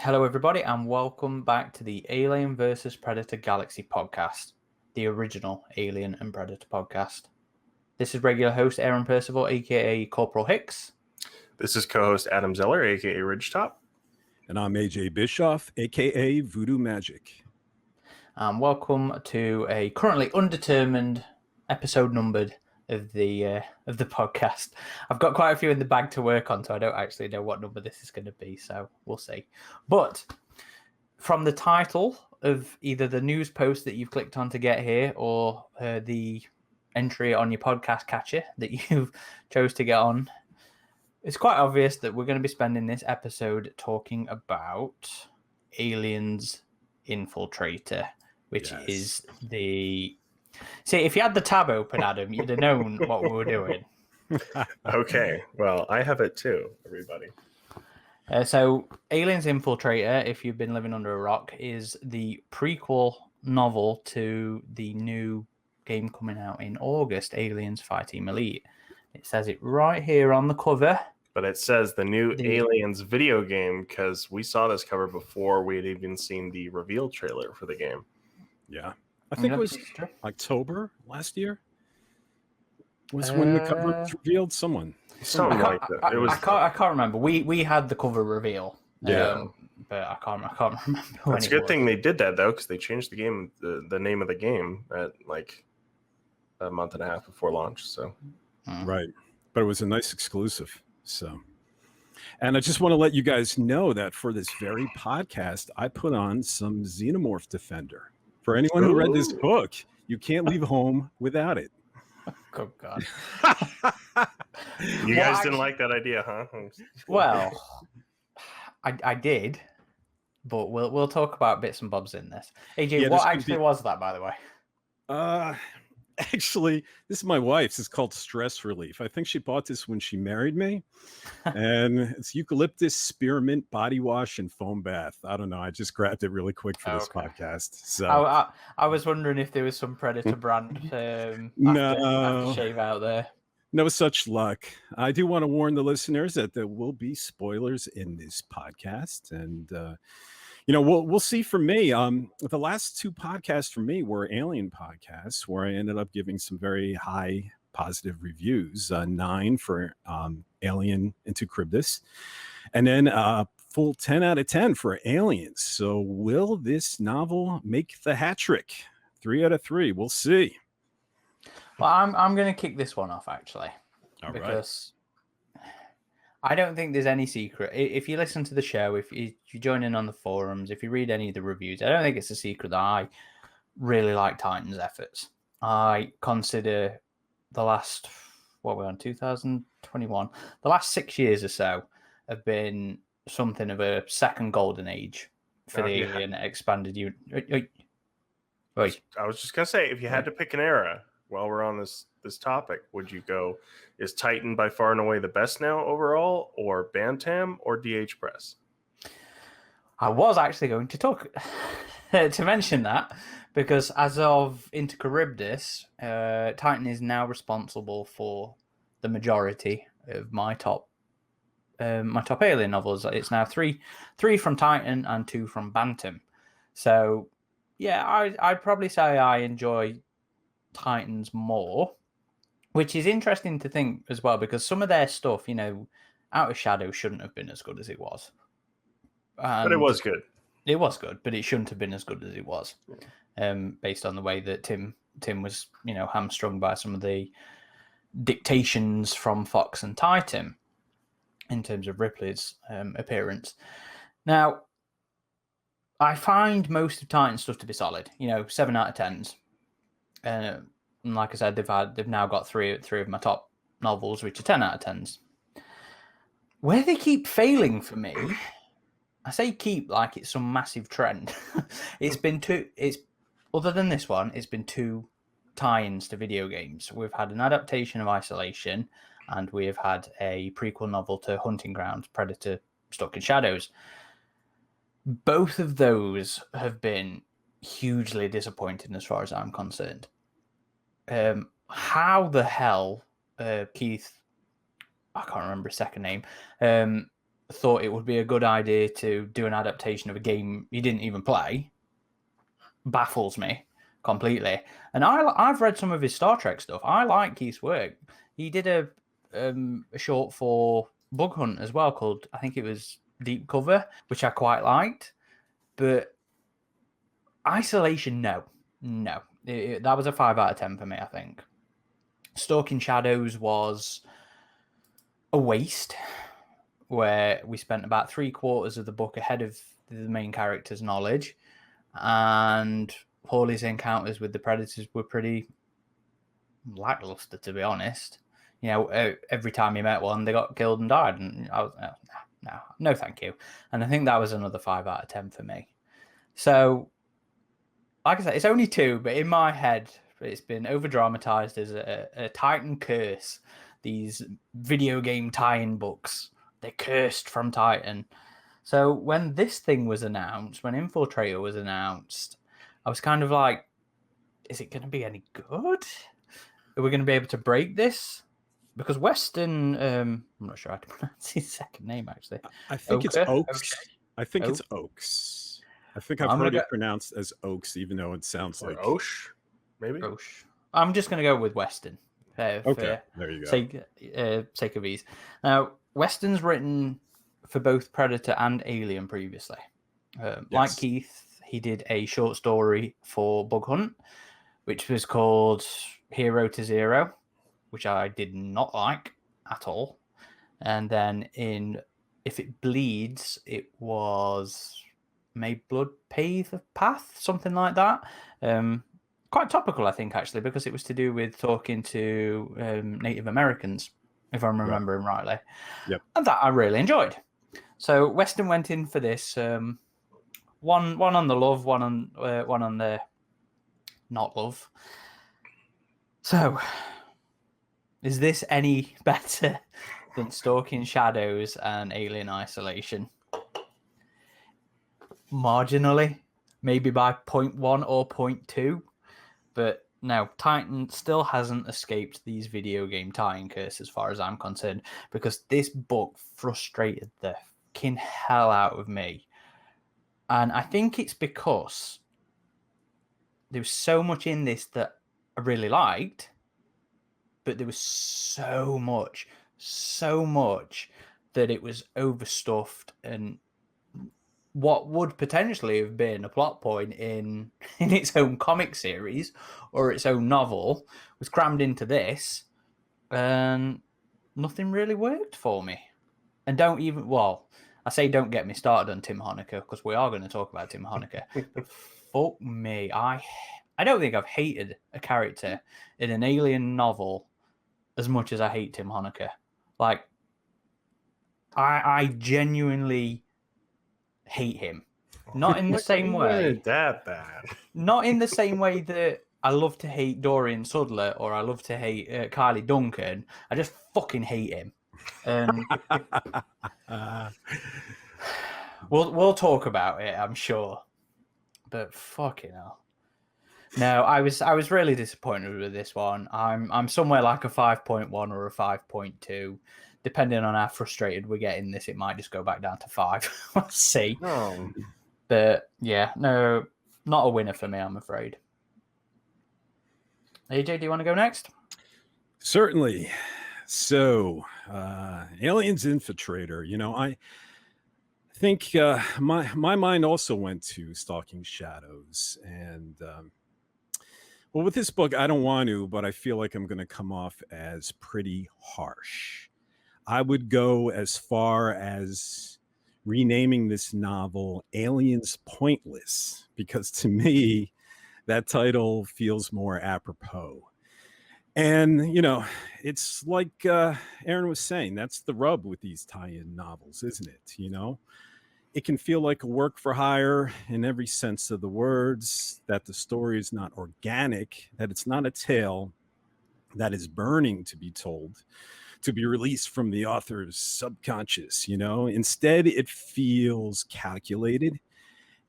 Hello, everybody, and welcome back to the Alien vs. Predator Galaxy podcast, the original Alien and Predator podcast. This is regular host Aaron Percival, aka Corporal Hicks. This is co-host Adam Zeller, aka RidgeTop. And I'm AJ Bischoff, aka VoodooMagic. Welcome to a currently undetermined episode numbered of the podcast. I've got quite a few in the bag to work on, so I don't actually know what number this is going to be, so we'll see. But from the title of either the news post that you've clicked on to get here or the entry on your podcast catcher that you've chose to get on, it's quite obvious that we're going to be spending this episode talking about Aliens Infiltrator, which is the... See, if you had the tab open, Adam, you'd have known what we were doing. Okay, well, I have it too, everybody. So, Aliens Infiltrator, if you've been living under a rock, is the prequel novel to the new game coming out in August, Aliens Fireteam Elite. It says it right here on the cover. But it says the new Aliens video game because we saw this cover before we had even seen the reveal trailer for the game. Yeah. I think it was October last year. Was when the cover was revealed. Something like that. It was. I can't remember. We had the cover reveal. Yeah, but I can't remember. It's a good thing they did that though, because they changed the game, the name of the game at like a month and a half before launch. So right, but it was a nice exclusive. So, and I just want to let you guys know that for this very podcast, I put on some Xenomorph Defender. For anyone who read this book, you can't leave home without it. Oh, God. You guys didn't like that idea, huh? Well, I did, but we'll talk about bits and bobs in this. AJ, what actually was that, by the way? Actually, this is my wife's. It's called Stress Relief. I think she bought this when she married me. And it's eucalyptus, spearmint body wash and foam bath. I don't know. I just grabbed it really quick for this podcast. So I was wondering if there was some Predator brand aftershave out there. No such luck. I do want to warn the listeners that there will be spoilers in this podcast. And we'll see. For me, the last two podcasts for me were Alien podcasts, where I ended up giving some very high positive reviews. 9 for Alien Into Cryptus, and then full 10 out of 10 for Aliens. So will this novel make the hat trick? 3 out of 3. We'll see. Well, I'm going to kick this one off, actually. All because I don't think there's any secret. If you listen to the show, if you join in on the forums, if you read any of the reviews, I don't think it's a secret that I really like Titan's efforts. I consider the last, we're on 2021, the last 6 years or so have been something of a second golden age for the Alien expanded unit. Wait. I was just going to say, if you had to pick an era while we're on this topic, would you go, is Titan by far and away the best now overall, or Bantam, or DH Press? I was actually going to talk to mention that, because as of Into Charybdis, Titan is now responsible for the majority of my top Alien novels. It's now three from Titan and 2 from Bantam. So yeah, I'd probably say I enjoy Titans more, which is interesting to think as well, because some of their stuff, Outer Shadow shouldn't have been as good as it was. But it was good. It was good, but it shouldn't have been as good as it was, based on the way that Tim was, hamstrung by some of the dictations from Fox and Titan in terms of Ripley's appearance. Now, I find most of Titan's stuff to be solid. 7 out of 10s. And like I said, they've now got three of my top novels, which are 10 out of 10s. Where they keep failing for me, I say keep like it's some massive trend. Other than this one, it's been 2 tie-ins to video games. We've had an adaptation of Isolation, and we have had a prequel novel to Hunting Grounds, Predator Stuck in Shadows. Both of those have been hugely disappointing as far as I'm concerned. How the hell Keith, I can't remember his second name, thought it would be a good idea to do an adaptation of a game he didn't even play baffles me completely. And I've read some of his Star Trek stuff. I like Keith's work. He did a short for Bug Hunt as well called, I think it was Deep Cover, which I quite liked. But Isolation, no. That was a 5 out of 10 for me, I think. Stalking Shadows was a waste, where we spent about 3/4 of the book ahead of the main character's knowledge, and Hawley's encounters with the Predators were pretty lackluster, to be honest. You know, every time you met one, they got killed and died, and I was no, thank you. And I think that was another 5 out of 10 for me. So, like I said, it's only 2, but in my head, it's been over dramatized as a Titan curse. These video game tie-in books, they're cursed from Titan. So when this thing was announced, when Infiltrator was announced, I was kind of like, is it going to be any good? Are we going to be able to break this? Because Weston, I'm not sure how to pronounce his second name, actually. I think it's Oaks. Okay. I think it's Oaks. I think I've heard it pronounced as Oaks, even though it sounds like Osche, maybe. Osche. I'm just going to go with Weston. Okay, there you go. Sake of ease. Now, Weston's written for both Predator and Alien previously. Like Keith, he did a short story for Bug Hunt, which was called Hero to Zero, which I did not like at all. And then in If It Bleeds, it was May Blood Pave the Path, something like that. Quite topical, I think, actually, because it was to do with talking to Native Americans, if I'm remembering rightly. Yep. And that I really enjoyed. So Weston went in for this. One on the love, one on the not love. So, is this any better than Stalking Shadows and Alien Isolation? Marginally, maybe by 0.1 or 0.2. But no, Titan still hasn't escaped these video game tie-in curse as far as I'm concerned, because this book frustrated the fucking hell out of me. And I think it's because there was so much in this that I really liked, but there was so much that it was overstuffed, and what would potentially have been a plot point in its own comic series or its own novel was crammed into this, and nothing really worked for me. And don't get me started on Tim Honecker, because we are going to talk about Tim Honecker. But fuck me, I don't think I've hated a character in an Alien novel as much as I hate Tim Honecker. Like, I genuinely hate him. Not in the same way. That bad. Not in the same way that I love to hate Dorian Sudler or I love to hate Kylie Duncan. I just fucking hate him. And we'll talk about it, I'm sure. But fucking hell. No, I was really disappointed with this one. I'm somewhere like a 5.1 or a 5.2. Depending on how frustrated we get in this, it might just go back down to 5. We'll see. Oh. But yeah, no, not a winner for me, I'm afraid. AJ, do you want to go next? Certainly. So, Aliens Infiltrator. You know, I think my mind also went to Stalking Shadows, and well, with this book, I don't want to, but I feel like I'm going to come off as pretty harsh. I would go as far as renaming this novel Aliens Pointless, because to me, that title feels more apropos. And, you know, it's like Aaron was saying, that's the rub with these tie-in novels, isn't it? You know, it can feel like a work for hire in every sense of the words, that the story is not organic, that it's not a tale that is burning to be told, to be released from the author's subconscious, you know. Instead, it feels calculated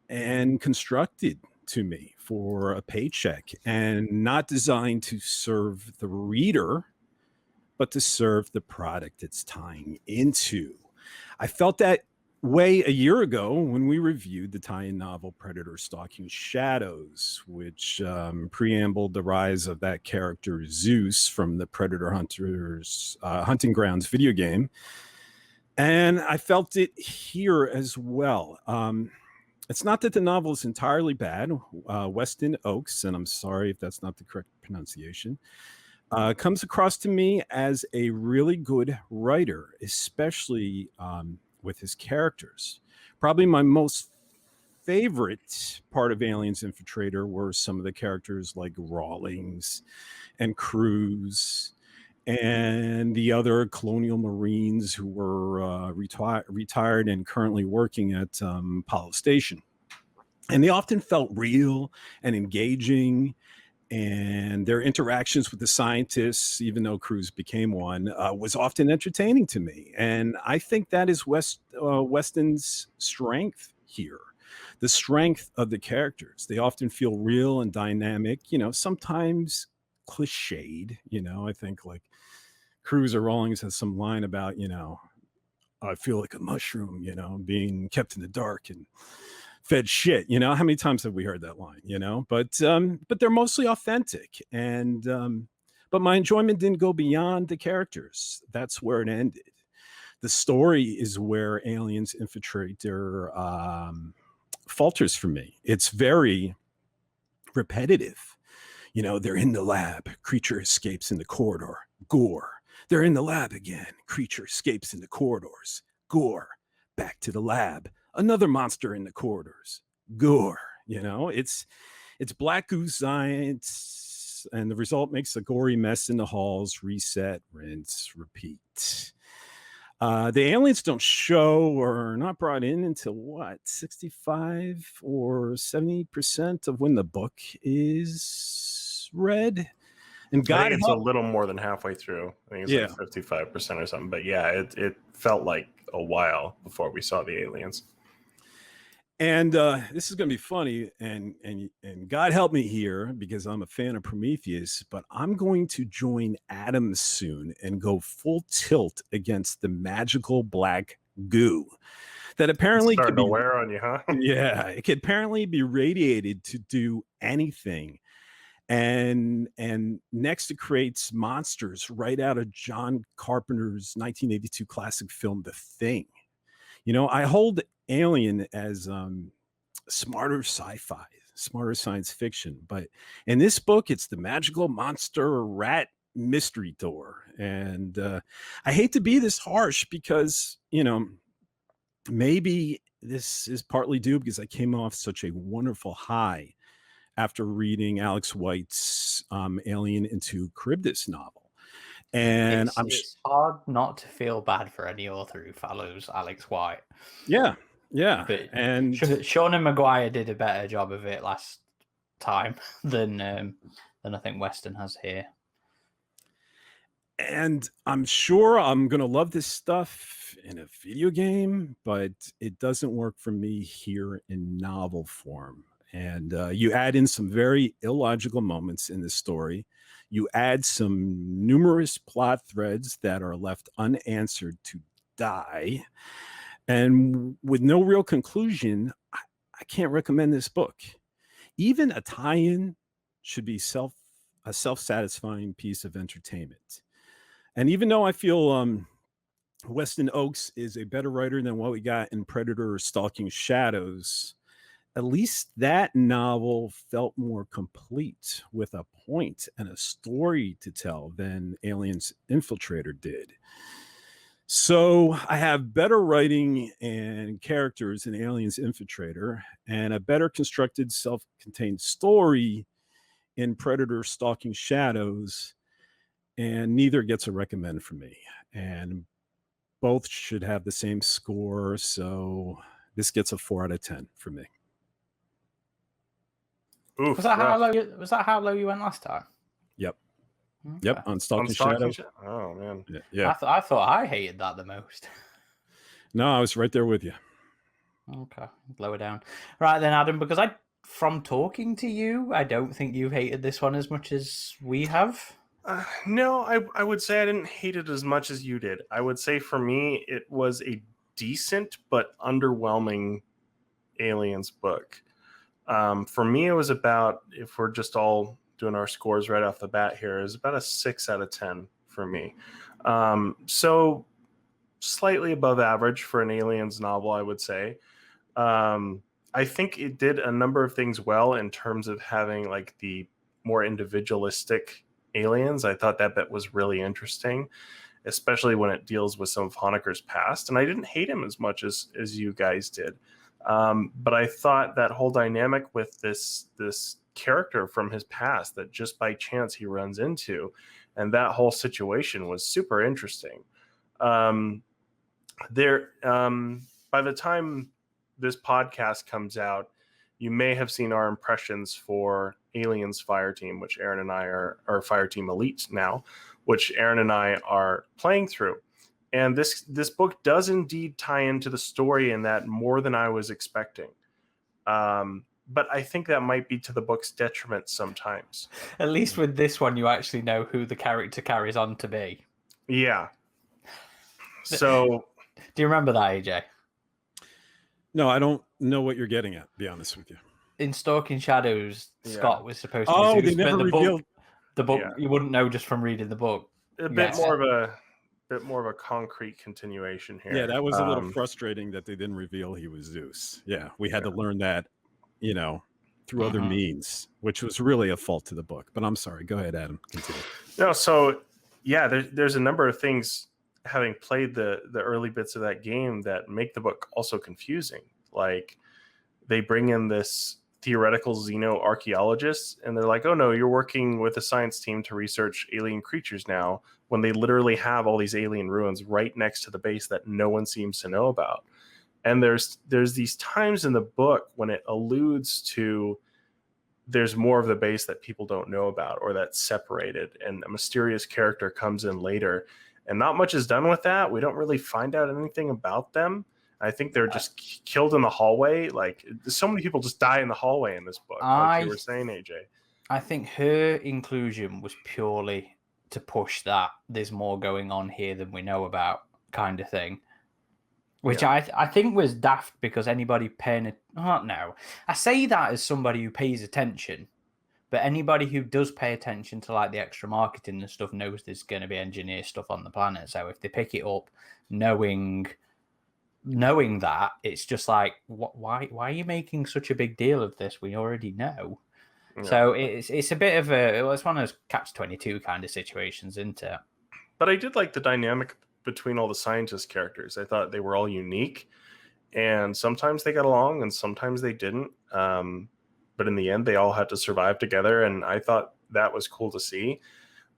and constructed to me for a paycheck, and not designed to serve the reader, but to serve the product it's tying into. I felt that way a year ago when we reviewed the tie-in novel Predator Stalking Shadows, which preambled the rise of that character Zeus from the Predator Hunters Hunting Grounds video game. And I felt it here as well. It's not that the novel is entirely bad. Weston Oakes, and I'm sorry if that's not the correct pronunciation, comes across to me as a really good writer, especially with his characters. Probably my most favorite part of Aliens Infiltrator were some of the characters like Rawlings and Cruz and the other colonial Marines who were retired and currently working at Apollo Station. And they often felt real and engaging, and their interactions with the scientists, even though Cruz became one, was often entertaining to me. And I think that is Weston's strength here. The strength of the characters. They often feel real and dynamic, sometimes cliched. I think like Cruz or Rawlings has some line about, I feel like a mushroom, being kept in the dark and fed shit. How many times have we heard that line? But they're mostly authentic, and but my enjoyment didn't go beyond the characters. That's where it ended. The story is where Aliens Infiltrator falters for me. It's very repetitive. They're in the lab, creature escapes in the corridor, gore. They're in the lab again, creature escapes in the corridors, gore. Back to the lab, another monster in the corridors, gore. It's black goo science, and the result makes a gory mess in the halls. Reset, rinse, repeat. The aliens don't show or are not brought in until 65 or 70% of when the book is read. And I think it's a little more than halfway through. I think it's like 55% or something. But yeah, it felt like a while before we saw the aliens. And this is going to be funny, and God help me here because I'm a fan of Prometheus, but I'm going to join Adam soon and go full tilt against the magical black goo that apparently could be wear on you, huh? Yeah, it could apparently be radiated to do anything. And next it creates monsters right out of John Carpenter's 1982 classic film, The Thing. I hold Alien as smarter sci-fi, smarter science fiction. But in this book, it's the magical monster rat mystery door. And I hate to be this harsh because, maybe this is partly due because I came off such a wonderful high after reading Alex White's Alien into Charybdis novel. And it's hard not to feel bad for any author who follows Alex White. Yeah. But and Sean and Maguire did a better job of it last time than I think Weston has here. And I'm sure I'm going to love this stuff in a video game, but it doesn't work for me here in novel form. And you add in some very illogical moments in the story. You add some numerous plot threads that are left unanswered to die. And with no real conclusion, I can't recommend this book. Even a tie-in should be a self-satisfying piece of entertainment. And even though I feel Weston Oakes is a better writer than what we got in Predator Stalking Shadows, at least that novel felt more complete with a point and a story to tell than Aliens Infiltrator did. So I have better writing and characters in Aliens Infiltrator and a better constructed self-contained story in Predator Stalking Shadows, and neither gets a recommend from me. And both should have the same score, so this gets a 4 out of 10 for me. Oof, was that how low you went last time? Yep. Okay. Yep, on Stalking Shadows. Oh, man. Yeah. I thought I hated that the most. No, I was right there with you. Okay, lower down. Right then, Adam, because from talking to you, I don't think you hated this one as much as we have. No, I would say I didn't hate it as much as you did. I would say for me, it was a decent but underwhelming Aliens book. For me, it was about, if we're just all doing our scores right off the bat here, is about a 6 out of 10 for me. So slightly above average for an Aliens novel, I would say. I think it did a number of things well in terms of having like the more individualistic aliens. I thought that bit was really interesting, especially when it deals with some of Honecker's past. And I didn't hate him as much as you guys did. But I thought that whole dynamic with this character from his past that just by chance he runs into, and that whole situation was super interesting. By the time this podcast comes out, you may have seen our impressions for Aliens Fireteam, which Aaron and I are Fireteam Elite now, which Aaron and I are playing through. And this book does indeed tie into the story in that more than I was expecting. But I think that might be to the book's detriment sometimes. At least with this one, you actually know who the character carries on to be. Yeah. So, do you remember that, AJ? No, I don't know what you're getting at, to be honest with you. In Stalking Shadows, Scott was supposed to be Zeus, they never revealed the book. Yeah. You wouldn't know just from reading the book. A bit more of a concrete continuation here. Yeah, that was a little frustrating that they didn't reveal he was Zeus. Yeah, we had to learn that, through other means, which was really a fault to the book. But I'm sorry. Go ahead, Adam. Continue. No, so yeah, there's a number of things, having played the early bits of that game, that make the book also confusing. Like, they bring in this theoretical Xenoarcheologist, and they're like, oh no, you're working with a science team to research alien creatures now, when they literally have all these alien ruins right next to the base that no one seems to know about. And there's these times in the book when it alludes to there's more of the base that people don't know about, or that's separated, and a mysterious character comes in later, and not much is done with that. We don't really find out anything about them. I think they're just killed in the hallway. Like, so many people just die in the hallway in this book, like you were saying, AJ. I think her inclusion was purely to push that there's more going on here than we know about, kind of thing. Which I think was daft, because anybody paying it. Oh, no. I say that as somebody who pays attention, but anybody who does pay attention to like the extra marketing and stuff knows there's going to be engineer stuff on the planet. So if they pick it up knowing that, it's just like, why are you making such a big deal of this? We already know. Yeah. So it's a bit of it's one of those catch-22 kind of situations, isn't it? But I did like the dynamic between all the scientist characters. I thought they were all unique, and sometimes they got along and sometimes they didn't. But in the end, they all had to survive together, and I thought that was cool to see.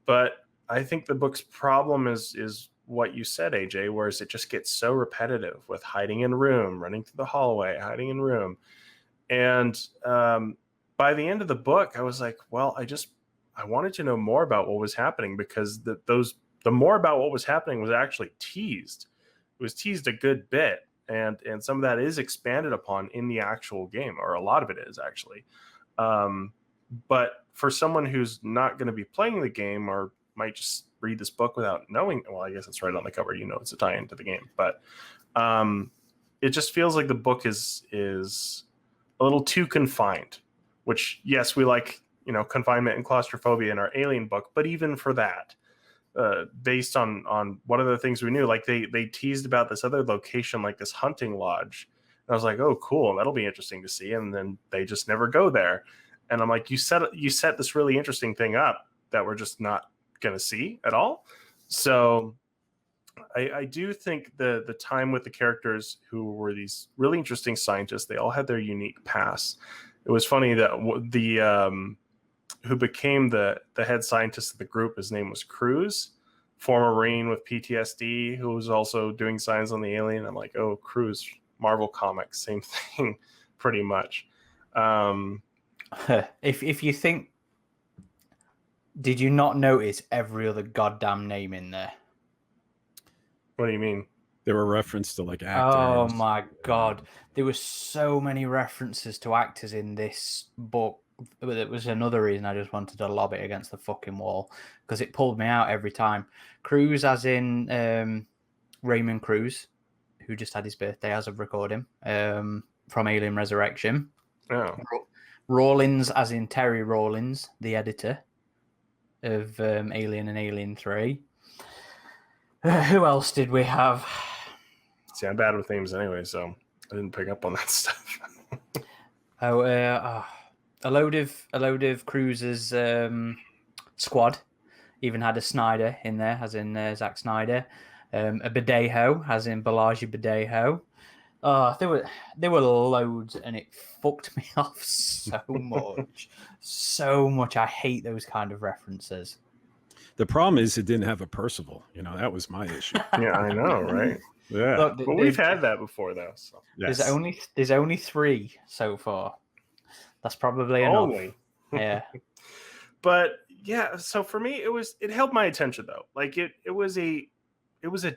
But I think the book's problem is what you said, AJ, whereas it just gets so repetitive with hiding in room, running through the hallway, hiding in room. And by the end of the book, I was like, well, I wanted to know more about what was happening, because the more about what was happening was actually teased. It was teased a good bit, and some of that is expanded upon in the actual game, or a lot of it is actually. But for someone who's not going to be playing the game, or might just read this book without knowing, well, I guess it's right on the cover, it's a tie into the game, but it just feels like the book is a little too confined, which, yes, we like, confinement and claustrophobia in our Alien book, but even for that, based on one of the things we knew, like they teased about this other location, like this hunting lodge, and I was like, oh, cool, that'll be interesting to see, and then they just never go there, and I'm like, you set this really interesting thing up that we're just not going to see at all. So I do think the time with the characters who were these really interesting scientists, they all had their unique pasts. It was funny that the who became the head scientist of the group, his name was Cruz, former Marine with PTSD, who was also doing science on the alien. I'm like, oh, Cruz, Marvel Comics, same thing, pretty much. If you think, did you not notice every other goddamn name in there? What do you mean? There were references to like actors. Oh my god, there were so many references to actors in this book. It was another reason I just wanted to lob it against the fucking wall, because it pulled me out every time. Cruz, as in Raymond Cruz, who just had his birthday as of recording, from Alien Resurrection. Oh. Rawlins, as in Terry Rawlins, the editor of Alien and Alien 3. Who else did we have? See, I'm bad with names anyway, so I didn't pick up on that stuff. A load of Cruiser's squad. Even had a Snyder in there, as in Zack Snyder. A Badejo, as in Balaji Badejo. There were loads, and it fucked me off so much. So much. I hate those kind of references. The problem is it didn't have a Percival. That was my issue. Yeah, I know, right? Yeah. Look, but we've had that before, though. So. Yes. There's only 3 so far. That's probably enough. Only. Yeah. But yeah, so for me, it held my attention though. Like it was a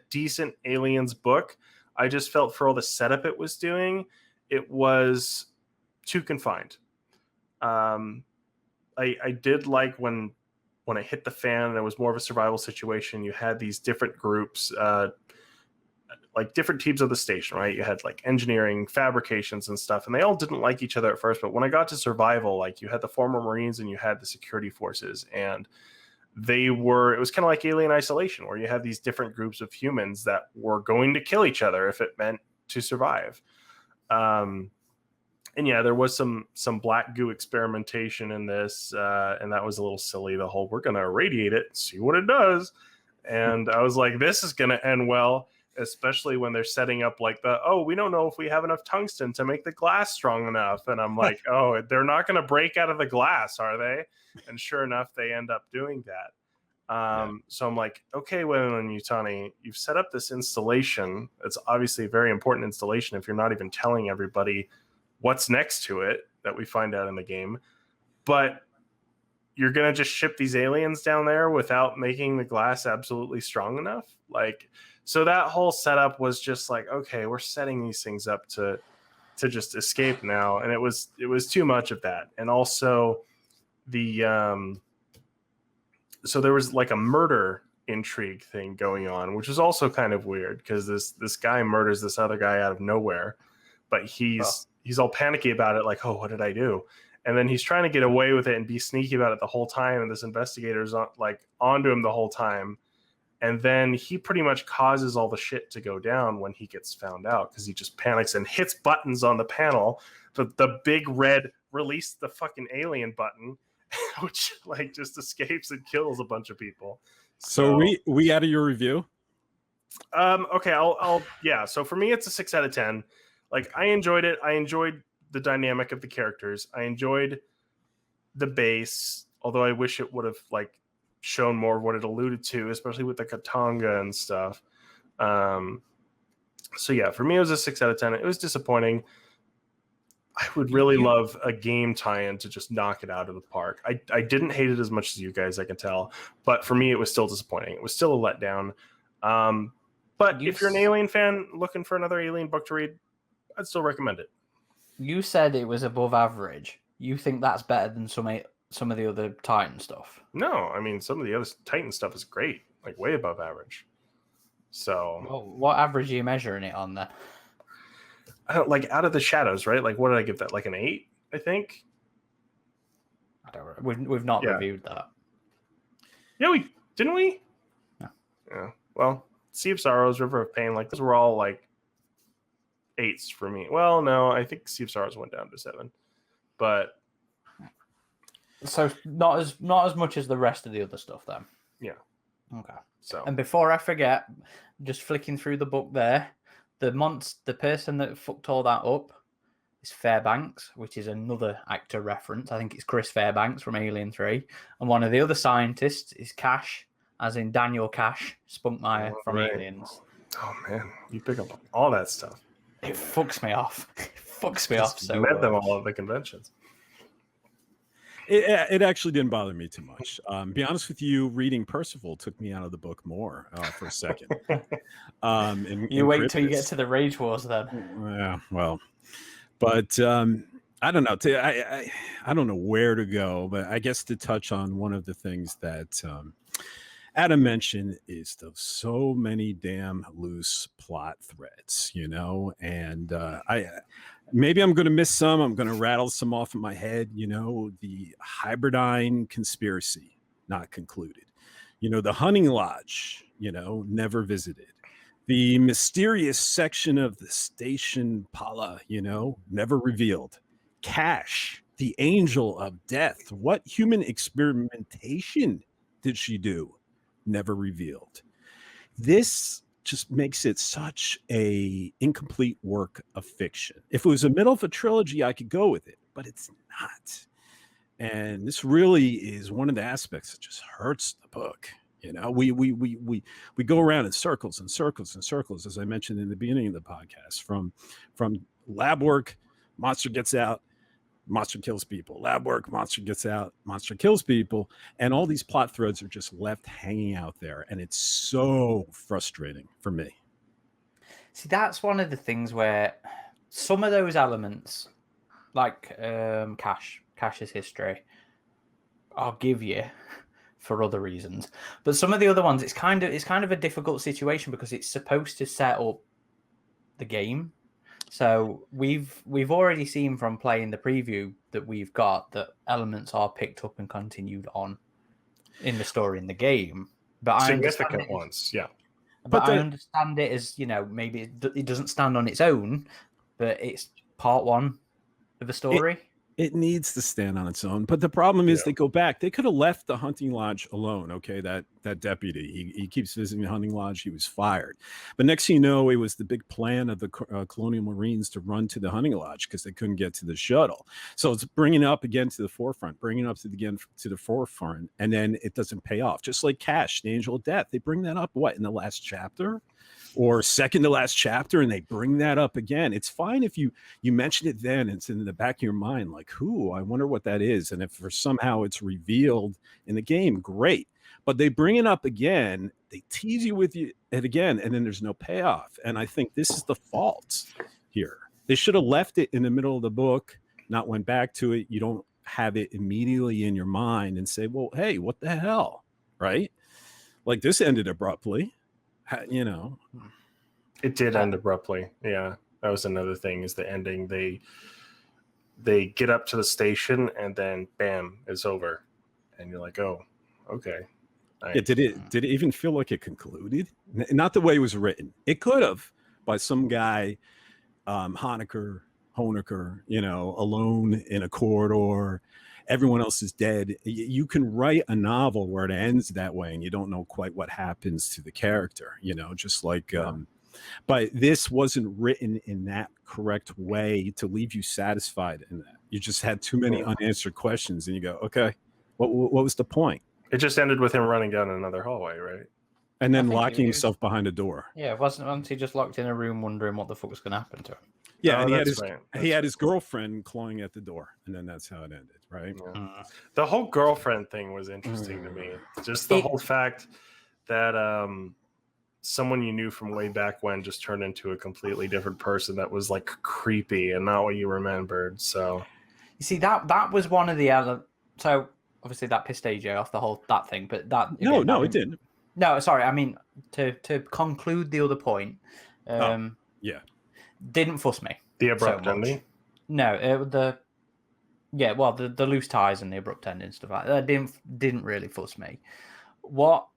decent Aliens book. I just felt for all the setup it was doing, it was too confined. I did like when it hit the fan and it was more of a survival situation. You had these different groups, like different teams of the station, right? You had like engineering, fabrications and stuff, and they all didn't like each other at first. But when I got to survival, like you had the former Marines and you had the security forces, and it was kind of like Alien Isolation, where you had these different groups of humans that were going to kill each other if it meant to survive. And yeah, there was some black goo experimentation in this, and that was a little silly. The whole, we're going to irradiate it, see what it does. And I was like, this is going to end well, especially when they're setting up like we don't know if we have enough tungsten to make the glass strong enough. And I'm like, oh, they're not going to break out of the glass, are they? And sure enough, they end up doing that. So I'm like, okay, Weyland-Yutani, you've set up this installation. It's obviously a very important installation if you're not even telling everybody what's next to it that we find out in the game. But you're going to just ship these aliens down there without making the glass absolutely strong enough? Like, so that whole setup was just like, okay, we're setting these things up to just escape now. And it was too much of that. And also so there was like a murder intrigue thing going on, which is also kind of weird because this guy murders this other guy out of nowhere, but he's all panicky about it, like, oh, what did I do? And then he's trying to get away with it and be sneaky about it the whole time, and this investigator's onto him the whole time. And then he pretty much causes all the shit to go down when he gets found out, because he just panics and hits buttons on the panel, the big red release the fucking alien button, which like just escapes and kills a bunch of people. So we out of your review? Okay, I'll yeah. So for me, it's a 6 out of 10. Like, I enjoyed it. I enjoyed the dynamic of the characters. I enjoyed the base, although I wish it would have like shown more of what it alluded to, especially with the Katanga and stuff. So yeah, for me, it was a 6 out of 10. It was disappointing. I would really love a game tie-in to just knock it out of the park. I didn't hate it as much as you guys, I can tell, but for me, it was still disappointing. It was still a letdown. But if you're an Alien fan looking for another Alien book to read, I'd still recommend it. You said it was above average. You think that's better than some of the other Titan stuff? No, I mean, some of the other Titan stuff is great, like way above average. So, well, what average are you measuring it on then? I don't like Out of the Shadows, right? Like, what did I give that? Like an 8, I think. I don't know. We've not reviewed that. Yeah, we didn't we? No. Yeah. Well, Sea of Sorrows, River of Pain, like those were all like 8s for me. Well, no, I think Sea of Sorrows went down to 7, but so not as much as the rest of the other stuff then. Yeah. Okay. So, and before I forget, just flicking through the book there, the person that fucked all that up is Fairbanks, which is another actor reference. I think it's Chris Fairbanks from Alien 3. And one of the other scientists is Cash, as in Daniel Cash, Spunkmeyer from Aliens. Oh, man. You pick up all that stuff. It fucks me off. It fucks me off so met much. them all at the conventions. It actually didn't bother me too much. Be honest with you, reading Percival took me out of the book more for a second. You wait till you get to the Rage Wars then. Yeah, well, but I don't know. I don't know where to go, but I guess to touch on one of the things that Adam mentioned is those so many damn loose plot threads, you know, and maybe I'm going to miss some. I'm going to rattle some off in my head. You know, the Hybridine conspiracy not concluded. You know, the hunting lodge, you know, never visited. The mysterious section of the station Pala, you know, never revealed. Cash, the angel of death. What human experimentation did she do? Never revealed. This just makes it such a incomplete work of fiction. If it was the middle of a trilogy, I could go with it, but it's not. And this really is one of the aspects that just hurts the book. You know, we go around in circles and circles and circles, as I mentioned in the beginning of the podcast. From lab work, monster gets out, monster kills people. Lab work, monster gets out, monster kills people, and all these plot threads are just left hanging out there, and it's so frustrating for me. See, that's one of the things where some of those elements, like Cash's history, I'll give you for other reasons, but some of the other ones, it's kind of a difficult situation because it's supposed to set up the game. So we've already seen from playing the preview that we've got that elements are picked up and continued on in the story in the game, but significant ones, yeah. But I understand it as, you know, maybe it doesn't stand on its own, but it's part one of a story. It needs to stand on its own. But the problem is they go back. They could have left the hunting lodge alone. Okay, that deputy, he keeps visiting the hunting lodge. He was fired. But next thing you know, it was the big plan of the Colonial Marines to run to the hunting lodge because they couldn't get to the shuttle. So it's bringing it up again to the forefront, bringing it up to the forefront, and then it doesn't pay off. Just like Cash, the Angel of Death. They bring that up, in the last chapter? Or second to last chapter, and they bring that up again. It's fine if you mention it then, it's in the back of your mind, like, I wonder what that is. And if somehow it's revealed in the game, great. But they bring it up again, they tease you with it again, and then there's no payoff. And I think this is the fault here. They should have left it in the middle of the book, not went back to it. You don't have it immediately in your mind and say, well, hey, what the hell, right? Like this ended abruptly. You know, it did end abruptly. Yeah, that was another thing, is the ending. They get up to the station and then bam, it's over, and you're like, oh, okay. Yeah, did it even feel like it concluded? Not the way it was written. It could have, by some guy, Honecker, you know, alone in a corridor. Everyone else is dead. You can write a novel where it ends that way and you don't know quite what happens to the character, you know, just like, but this wasn't written in that correct way to leave you satisfied in that. You just had too many unanswered questions and you go, okay, what was the point? It just ended with him running down another hallway, right? And then locking himself behind a door. Yeah, wasn't he just locked in a room wondering what the fuck was going to happen to him? Yeah, and he had his girlfriend clawing at the door, and then that's how it ended, right? Yeah. The whole girlfriend thing was interesting to me. Just the whole fact that someone you knew from way back when just turned into a completely different person that was like creepy and not what you remembered. So you see, that was one of the other. So obviously that pissed AJ off, that thing, but that again, it didn't. No, sorry. I mean, to conclude the other point. Didn't fuss me. The abrupt ending? No, the loose ties and the abrupt ending stuff like that didn't really fuss me. What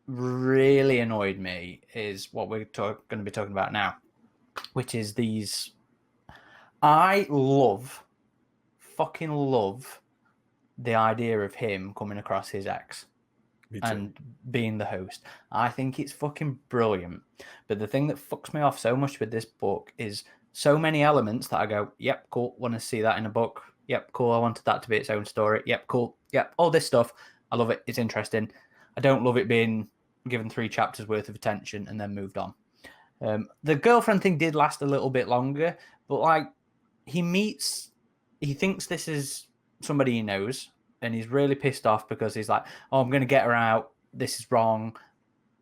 really annoyed me is what we're going to be talking about now, which is these. I fucking love the idea of him coming across his ex and being the host. I think it's fucking brilliant. But the thing that fucks me off so much with this book is so many elements that I go, yep, cool, want to see that in a book. Yep, cool, I wanted that to be its own story. Yep, cool. Yep, all this stuff. I love it. It's interesting. I don't love it being given 3 chapters worth of attention and then moved on. The girlfriend thing did last a little bit longer, but like he thinks this is somebody he knows, and he's really pissed off because he's like, oh, I'm going to get her out. This is wrong.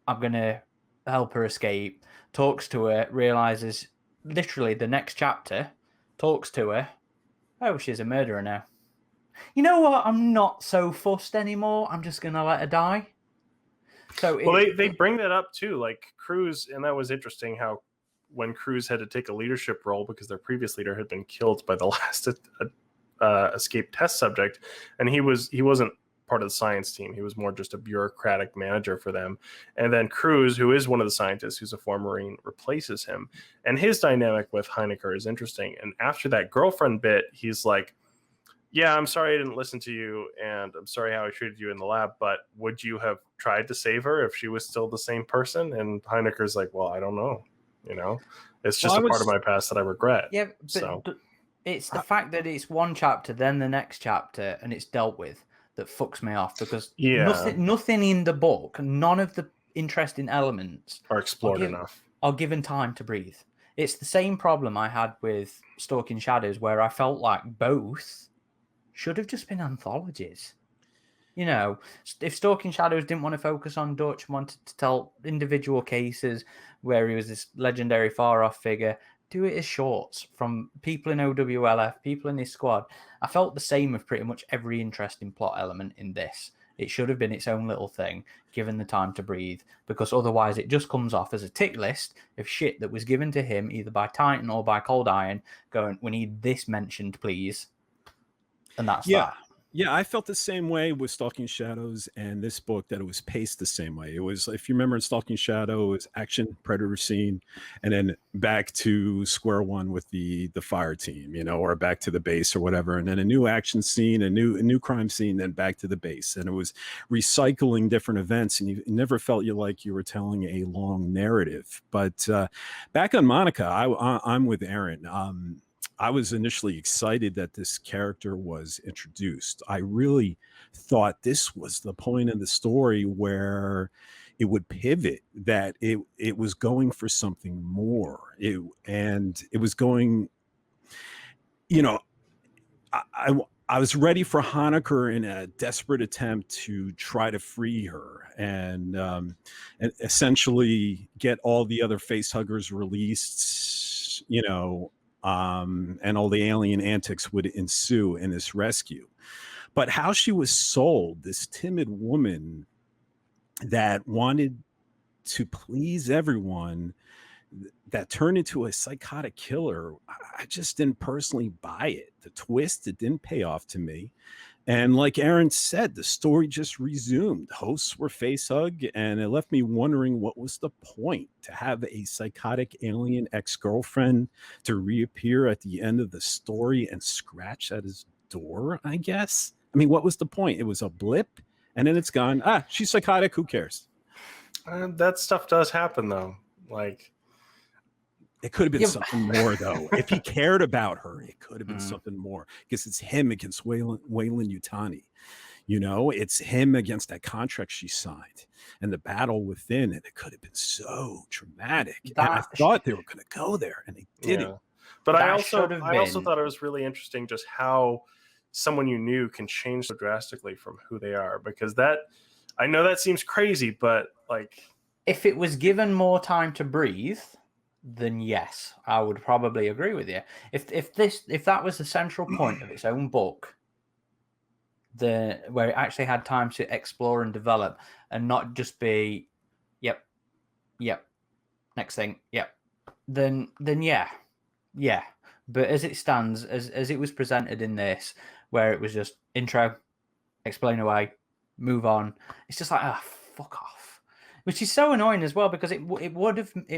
I'm going to help her escape. Talks to her, realizes literally the next chapter, talks to her. Oh, she's a murderer now. You know what? I'm not so fussed anymore. I'm just going to let her die. So they bring that up too, like Cruz, and that was interesting how when Cruz had to take a leadership role because their previous leader had been killed by the last escaped test subject, and he wasn't part of the science team. He was more just a bureaucratic manager for them. And then Cruz, who is one of the scientists, who's a former Marine, replaces him. And his dynamic with Heinecker is interesting. And after that girlfriend bit, he's like, yeah, I'm sorry I didn't listen to you, and I'm sorry how I treated you in the lab, but would you have tried to save her if she was still the same person? And Heinecker's like, well, I don't know. It's just a part of my past that I regret. Yeah, but it's the fact that it's one chapter, then the next chapter, and it's dealt with that fucks me off, because nothing in the book, none of the interesting elements are explored enough. Are given time to breathe. It's the same problem I had with Stalking Shadows, where I felt like both should have just been anthologies. If Stalking Shadows didn't want to focus on Dutch, wanted to tell individual cases where he was this legendary far-off figure, do it as shorts from people in OWLF, people in his squad. I felt the same of pretty much every interesting plot element in this. It should have been its own little thing, given the time to breathe, because otherwise it just comes off as a tick list of shit that was given to him either by Titan or by Cold Iron, going, we need this mentioned, please. And that's that. Yeah, I felt the same way with Stalking Shadows and this book, that it was paced the same way. It was, if you remember in Stalking Shadow, it was action, predator scene, and then back to square one with the fire team, or back to the base or whatever, and then a new action scene, a new crime scene, then back to the base. And it was recycling different events, and you never felt like you were telling a long narrative. But back on Monica, I'm with Aaron. I was initially excited that this character was introduced. I really thought this was the point in the story where it would pivot, that it was going for something more. It was going, I was ready for Honecker in a desperate attempt to try to free her and essentially get all the other facehuggers released, and all the alien antics would ensue in this rescue. But how she was sold, this timid woman that wanted to please everyone, that turned into a psychotic killer, I just didn't personally buy it. The twist, it didn't pay off to me. And like Aaron said, the story just resumed. Hosts were face-hug, and it left me wondering, what was the point to have a psychotic alien ex-girlfriend to reappear at the end of the story and scratch at his door, I guess? I mean, what was the point? It was a blip, and then it's gone. She's psychotic. Who cares? That stuff does happen, though. Like, it could have been something more, though. If he cared about her, it could have been something more, because it's him against Weyland-Yutani. It's him against that contract she signed and the battle within, and it could have been so dramatic. And I thought they were going to go there, and they didn't. But I also thought it was really interesting just how someone you knew can change so drastically from who they are, because I know that seems crazy, but like, if it was given more time to breathe, then yes, I would probably agree with you. If that was the central point of its own book, where it actually had time to explore and develop, and not just be, yep, next thing, yep, then yeah. But as it stands, as it was presented in this, where it was just intro, explain away, move on, it's just like, fuck off. Which is so annoying as well, because it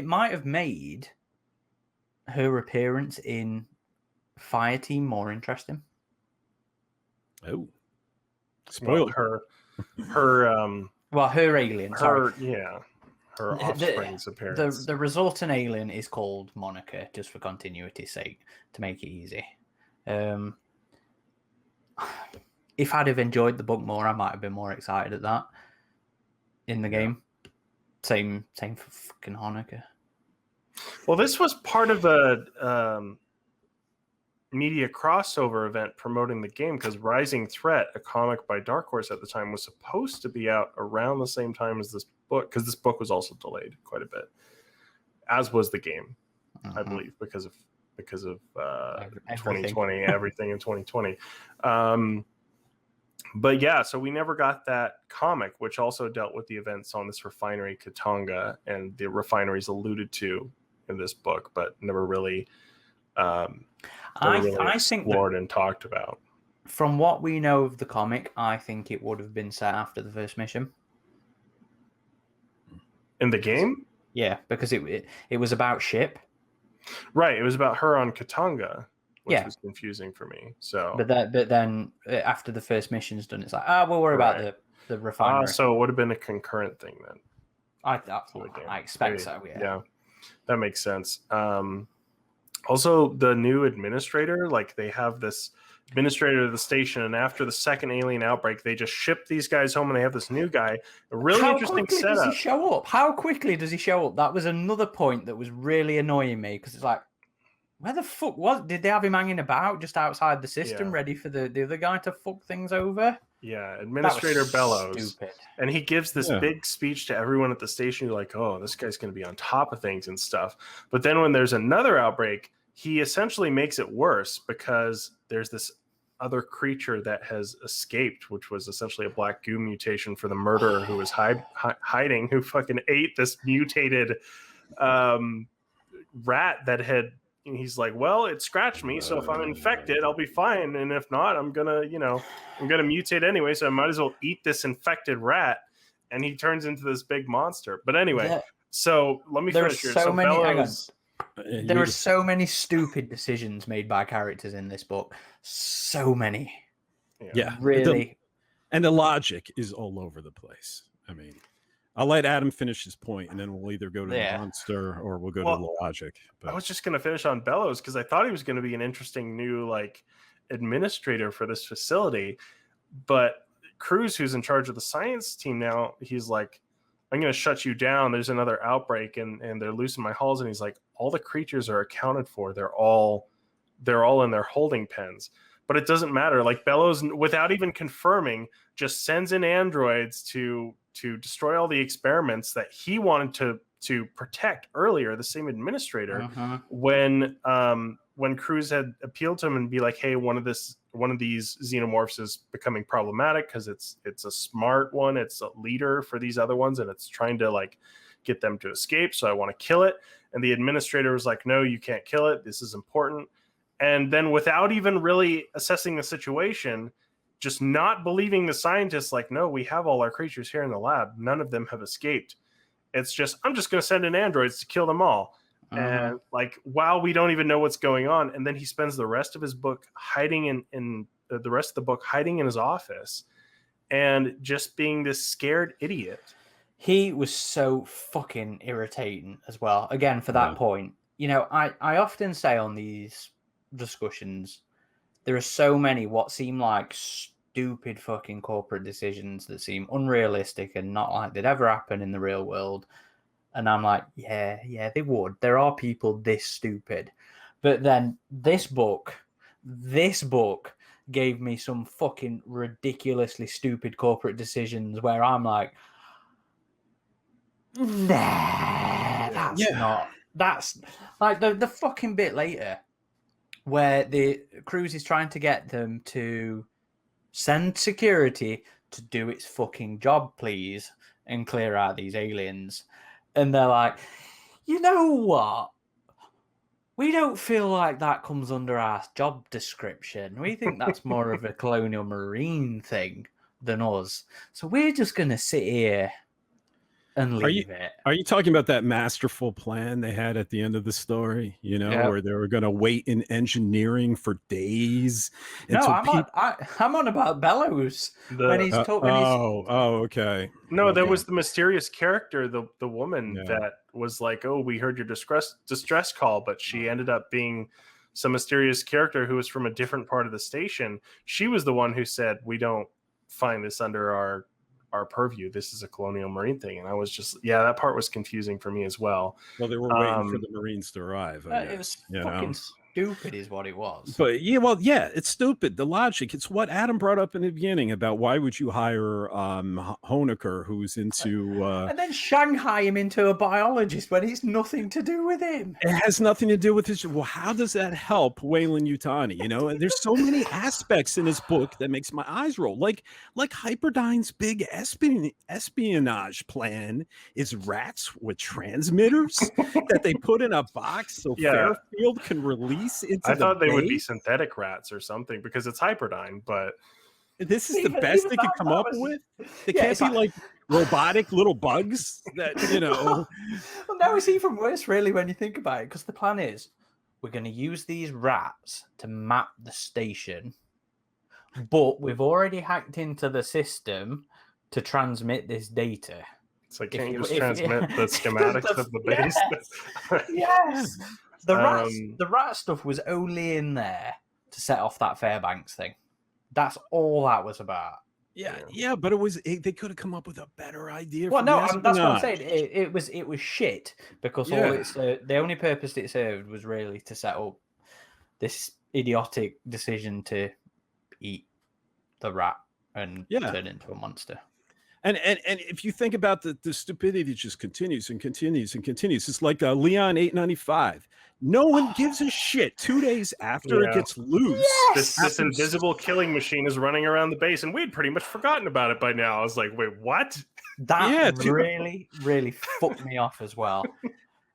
might have made her appearance in Fireteam more interesting. Oh, spoiler. Her alien. Sorry. Her offspring's appearance. The resultant alien is called Monica, just for continuity's sake, to make it easy. If I'd have enjoyed the book more, I might have been more excited at that in the game. Same for fucking Hanukkah. Well, this was part of a media crossover event promoting the game, because Rising Threat, a comic by Dark Horse at the time, was supposed to be out around the same time as this book, because this book was also delayed quite a bit, as was the game, I believe, because of 2020, everything in 2020. But yeah, so we never got that comic, which also dealt with the events on this refinery Katanga and the refineries alluded to in this book, but never really, I think explored and talked about. From what we know of the comic, I think it would have been set after the first mission. In the game? Yeah, because it was about ship. Right, it was about her on Katanga, which was confusing for me. So, but then after the first mission's done, it's like, we'll worry about the refinery. So it would have been a concurrent thing then. I expect so. Yeah, that makes sense. Also, the new administrator, like they have this administrator of the station, and after the second alien outbreak, they just ship these guys home, and they have this new guy. A really interesting setup. Does he show up? How quickly does he show up? That was another point that was really annoying me, because it's like, where the fuck did they have him hanging about just outside the system, ready for the other guy to fuck things over? Yeah, Administrator Bellows. Stupid. And he gives this big speech to everyone at the station. You're like, oh, this guy's going to be on top of things and stuff. But then when there's another outbreak, he essentially makes it worse, because there's this other creature that has escaped, which was essentially a black goo mutation for the murderer who was hiding, who fucking ate this mutated rat that had. He's like, well, it scratched me, so if I'm infected, I'll be fine, and if not, I'm gonna mutate anyway, so I might as well eat this infected rat. And he turns into this big monster. But anyway, so let me finish here. There are so many stupid decisions made by characters in this book. So many. Yeah. Really. And the logic is all over the place. I mean, I'll let Adam finish his point, and then we'll either go to the monster or we'll go to the logic. But I was just going to finish on Bellows, because I thought he was going to be an interesting new administrator for this facility. But Cruz, who's in charge of the science team now, he's like, I'm going to shut you down. There's another outbreak, and they're loose in my halls. And he's like, all the creatures are accounted for. They're all in their holding pens. But it doesn't matter. Like, Bellows, without even confirming, just sends in androids to destroy all the experiments that he wanted to protect earlier. The same administrator, when Cruz had appealed to him and be like, hey, one of these xenomorphs is becoming problematic because it's a smart one, it's a leader for these other ones, and it's trying to get them to escape, so I want to kill it. And the administrator was like, no, you can't kill it, this is important. And then, without even really assessing the situation, just not believing the scientists, like, no, we have all our creatures here in the lab, none of them have escaped, it's just, I'm just going to send in androids to kill them all. And wow, we don't even know what's going on. And then he spends the rest of his book hiding in his office and just being this scared idiot. He was so fucking irritating as well. Again, for that point, I often say on these discussions, there are so many what seem like stupid fucking corporate decisions that seem unrealistic and not like they'd ever happen in the real world. And I'm like, yeah, they would. There are people this stupid. But then this book gave me some fucking ridiculously stupid corporate decisions where I'm like, nah, that's like the fucking bit later where the Cruz is trying to get them to send security to do its fucking job, please, and clear out these aliens. And they're like, you know what? We don't feel like that comes under our job description. We think that's more of a colonial marine thing than us. So we're just going to sit here and leave it. Are you talking about that masterful plan they had at the end of the story, where they were going to wait in engineering for days? I'm on about Bellows when he's talking. Okay. No, there was the mysterious character, the woman that was like, oh, we heard your distress call, but she ended up being some mysterious character who was from a different part of the station. She was the one who said, we don't find this under our purview. This is a colonial marine thing. And I was just, that part was confusing for me as well. Well, they were waiting for the Marines to arrive. It was fucking stupid is what it was. But yeah, well, yeah, it's stupid. The logic, it's what Adam brought up in the beginning about why would you hire Honecker, who's into and then Shanghai him into a biologist when it's nothing to do with him. it has nothing to do with his. Well, how does that help Wayland Yutani? You know, and there's so many aspects in this book that makes my eyes roll. Like Hyperdyne's big espionage plan is rats with transmitters that they put in a box so Fairfield can release into I thought they would be base. synthetic rats or something because it's Hyperdyne, but This is the best they could come up with. They can't be like robotic little bugs that, you know. Well, now it's even worse, really, when you think about it, because the plan is we're going to use these rats to map the station, but we've already hacked into the system to transmit this data. So can't you just transmit the schematics of the base? Yes. The rat stuff was only in there to set off that Fairbanks thing. That's all that was about. Yeah, but they could have come up with a better idea. Well, no, that's what I'm saying. It was shit because all the only purpose it served was really to set up this idiotic decision to eat the rat and turn it into a monster. And if you think about the stupidity, just continues and continues and continues. It's like Leon 895. No one gives a shit 2 days after it gets loose. Yes! This invisible killing machine is running around the base, and we'd pretty much forgotten about it by now. I was like, wait, what? That really, really fucked me off as well.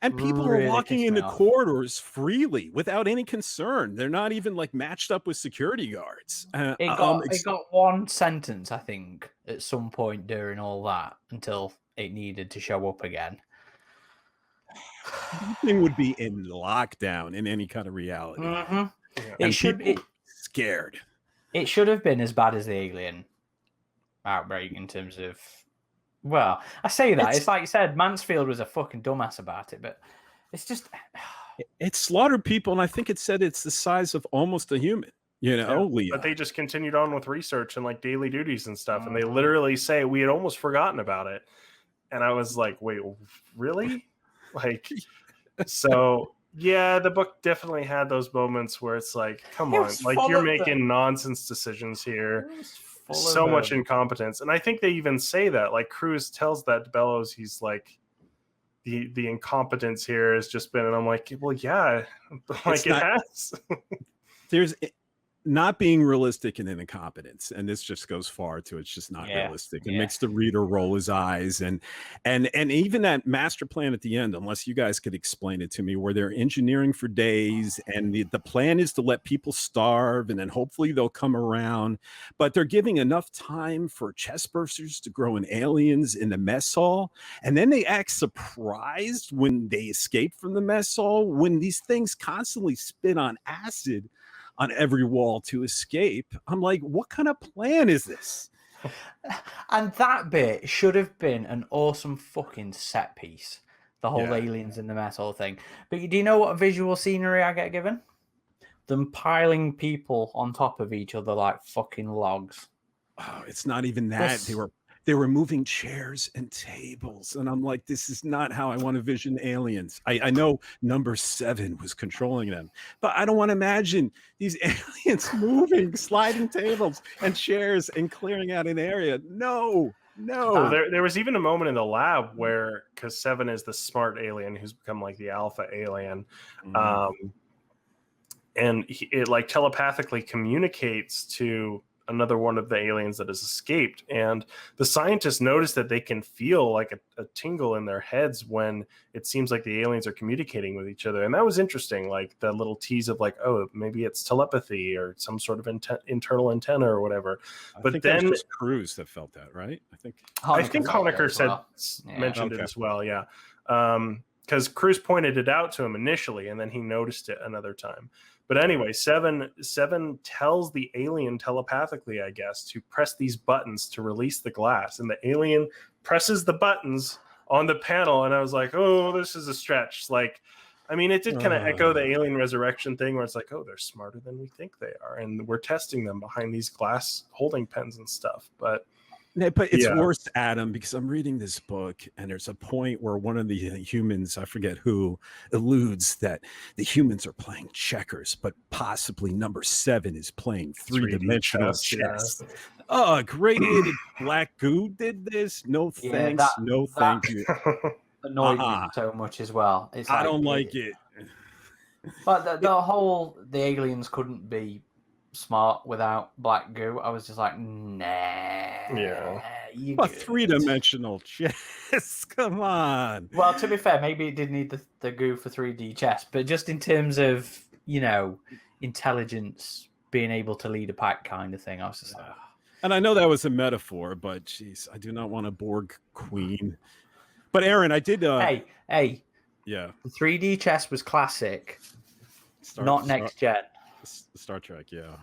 And people are walking in the corridors freely without any concern. They're not even like matched up with security guards. It got one sentence, I think, at some point during all that until it needed to show up again. Everything would be in lockdown in any kind of reality. Mm-hmm. It should be scared. It should have been as bad as the alien outbreak in terms of. Well, I say that. It's like you said, Mansfield was a fucking dumbass about it, but it's just... It slaughtered people, and I think it said it's the size of almost a human, you know? But they just continued on with research and like daily duties and stuff, and they literally say, we had almost forgotten about it. And I was like, wait, really? Like, so... Yeah, the book definitely had those moments where it's like, come on, like you're making nonsense decisions here. So much incompetence. And I think they even say that, like Cruz tells that to Bellows, he's like, the incompetence here has just been, and I'm like, well, yeah, like it has. There's not being realistic and incompetence, and this just goes far to it's just not realistic. It makes the reader roll his eyes, and even that master plan at the end, unless you guys could explain it to me, where they're engineering for days, and the plan is to let people starve, and then hopefully they'll come around, but they're giving enough time for chest bursters to grow in aliens in the mess hall, and then they act surprised when they escape from the mess hall, when these things constantly spit on acid on every wall to escape. I'm like, what kind of plan is this? And that bit should have been an awesome fucking set piece. The whole aliens in the mess hall thing. But do you know what visual scenery I get given? Them piling people on top of each other like fucking logs. Oh, it's not even that. They were moving chairs and tables. And I'm like, this is not how I want to vision aliens. I know number 7 was controlling them, but I don't want to imagine these aliens moving, sliding tables and chairs and clearing out an area. No. There was even a moment in the lab where, because 7 is the smart alien who's become like the alpha alien, and it like telepathically communicates to another one of the aliens that has escaped, and the scientists notice that they can feel like a tingle in their heads when it seems like the aliens are communicating with each other. And that was interesting, like the little tease of like, oh, maybe it's telepathy or some sort of internal antenna or whatever. But think then that was just Cruz that felt that, right? I think Honecker mentioned it as well. Yeah. Because Cruz pointed it out to him initially, and then he noticed it another time. But anyway, 7 tells the alien telepathically, I guess, to press these buttons to release the glass. And the alien presses the buttons on the panel. And I was like, oh, this is a stretch. Like, I mean, it did kind of echo the alien resurrection thing where it's like, oh, they're smarter than we think they are. And we're testing them behind these glass holding pens and stuff. But But it's Yeah. worse, Adam, because I'm reading this book and there's a point where one of the humans, I forget who, alludes that the humans are playing checkers, but possibly number 7 is playing 3-dimensional chess. Yeah. Oh, great idiot. Black Goo did this. No Yeah, thanks. No that thank you. annoyed me so much as well. It's I like, don't like it. But the aliens couldn't be smart without black goo. I was just like, nah. Yeah. A 3-dimensional chess. Come on. Well, to be fair, maybe it did need the goo for 3D chess, but just in terms of, intelligence, being able to lead a pack kind of thing, I was just like, And I know that was a metaphor, but geez, I do not want a Borg queen. But Aaron, I did. Hey, yeah, the 3D chess was classic, not next gen. Star Trek, yeah,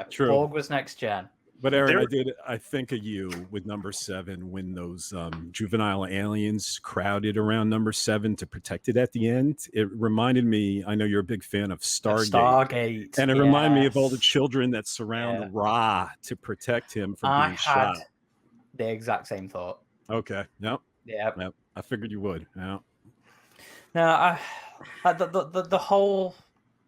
true. Borg was next gen. But Aaron, I think of you with number 7 when those juvenile aliens crowded around number 7 to protect it at the end. It reminded me. I know you're a big fan of Stargate, and it reminded me of all the children that surround Ra to protect him from being shot. I had the exact same thought. Okay. Yep. Yeah. Yep. I figured you would. Yeah. No,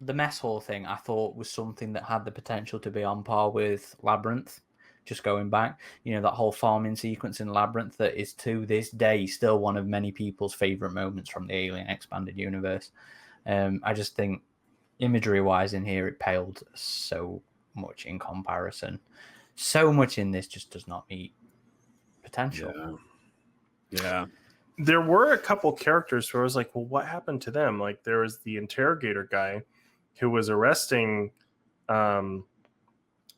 the mess hall thing I thought was something that had the potential to be on par with Labyrinth. Just going back, that whole farming sequence in Labyrinth that is to this day still one of many people's favorite moments from the Alien Expanded Universe. I just think imagery wise in here, it paled so much in comparison. So much in this just does not meet potential. Yeah. There were a couple characters where I was like, well, what happened to them? Like there was the interrogator guy who was arresting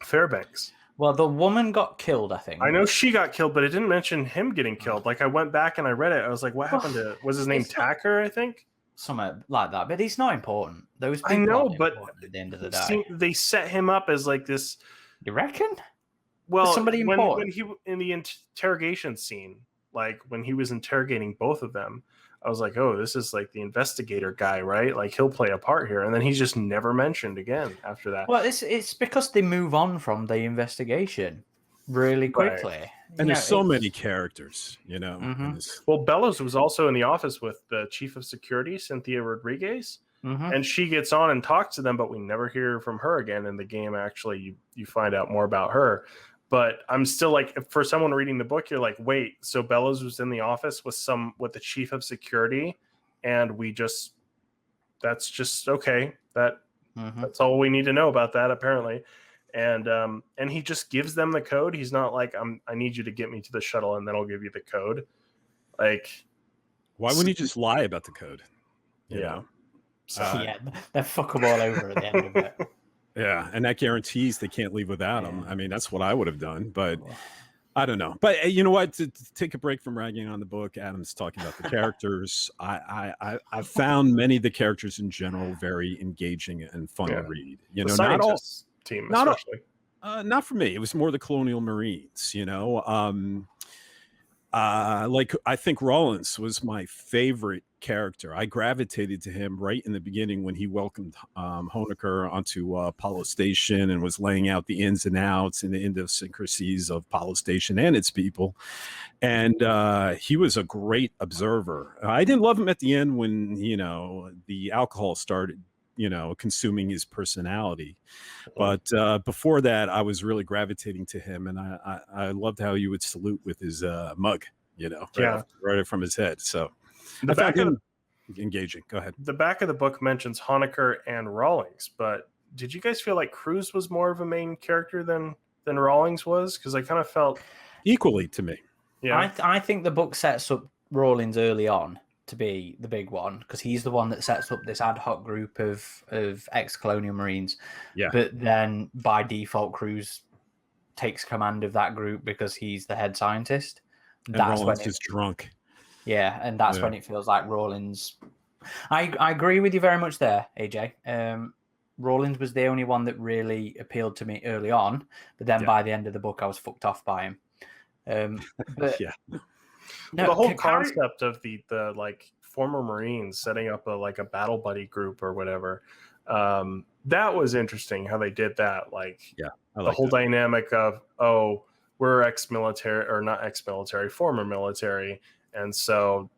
Fairbanks. Well, the woman got killed, I think. I know she got killed, but it didn't mention him getting killed. Like I went back and I read it. I was like, what happened to, was his name Tacker, I think? Something like that. But it's not important. Those people I know, but at the end of the day. They set him up as like this. You reckon? Well, somebody when he in the interrogation scene, like when he was interrogating both of them, I was like, oh, this is like the investigator guy, right? Like he'll play a part here. And then he's just never mentioned again after that. Well, it's because they move on from the investigation really quickly. Right. And there's so many characters, Mm-hmm. Well, Bellows was also in the office with the chief of security, Cynthia Rodriguez. Mm-hmm. And she gets on and talks to them, but we never hear from her again in the game. Actually, you find out more about her. But I'm still like, for someone reading the book, you're like, wait, so Bellows was in the office with the chief of security, and that's just okay. That's all we need to know about that, apparently. And he just gives them the code. He's not like, I need you to get me to the shuttle, and then I'll give you the code. Like, why wouldn't he just lie about the code? Yeah. They fuck them all over at the end of it. Yeah, and that guarantees they can't leave without him. I mean, that's what I would have done, but I don't know. But you know what? To take a break from ragging on the book, Adam's talking about the characters. I found many of the characters in general very engaging and fun to read. Not all team, especially. Not for me. It was more the Colonial Marines. Like I think Rollins was my favorite character. I gravitated to him right in the beginning when he welcomed Honecker onto Apollo Station and was laying out the ins and outs and the idiosyncrasies of Apollo Station and its people. And he was a great observer. I didn't love him at the end when the alcohol started consuming his personality. But before that, I was really gravitating to him, and I loved how he would salute with his mug, right from his head. So I found him engaging. Go ahead. The back of the book mentions Honecker and Rawlings, but did you guys feel like Cruz was more of a main character than Rawlings was? Because I kind of felt equally to me. Yeah, I think the book sets up Rawlings early on to be the big one because he's the one that sets up this ad hoc group of ex-colonial Marines. Yeah. But then by default, Cruz takes command of that group because he's the head scientist. And Rawlings is drunk. Yeah, and that's when it feels like Rawlings. I agree with you very much there, AJ. Rawlings was the only one that really appealed to me early on, but then by the end of the book, I was fucked off by him. But No, the whole concept of the like former Marines setting up a battle buddy group or whatever, that was interesting how they did that. Like, the whole dynamic of, we're ex-military, or not ex-military, former military, and so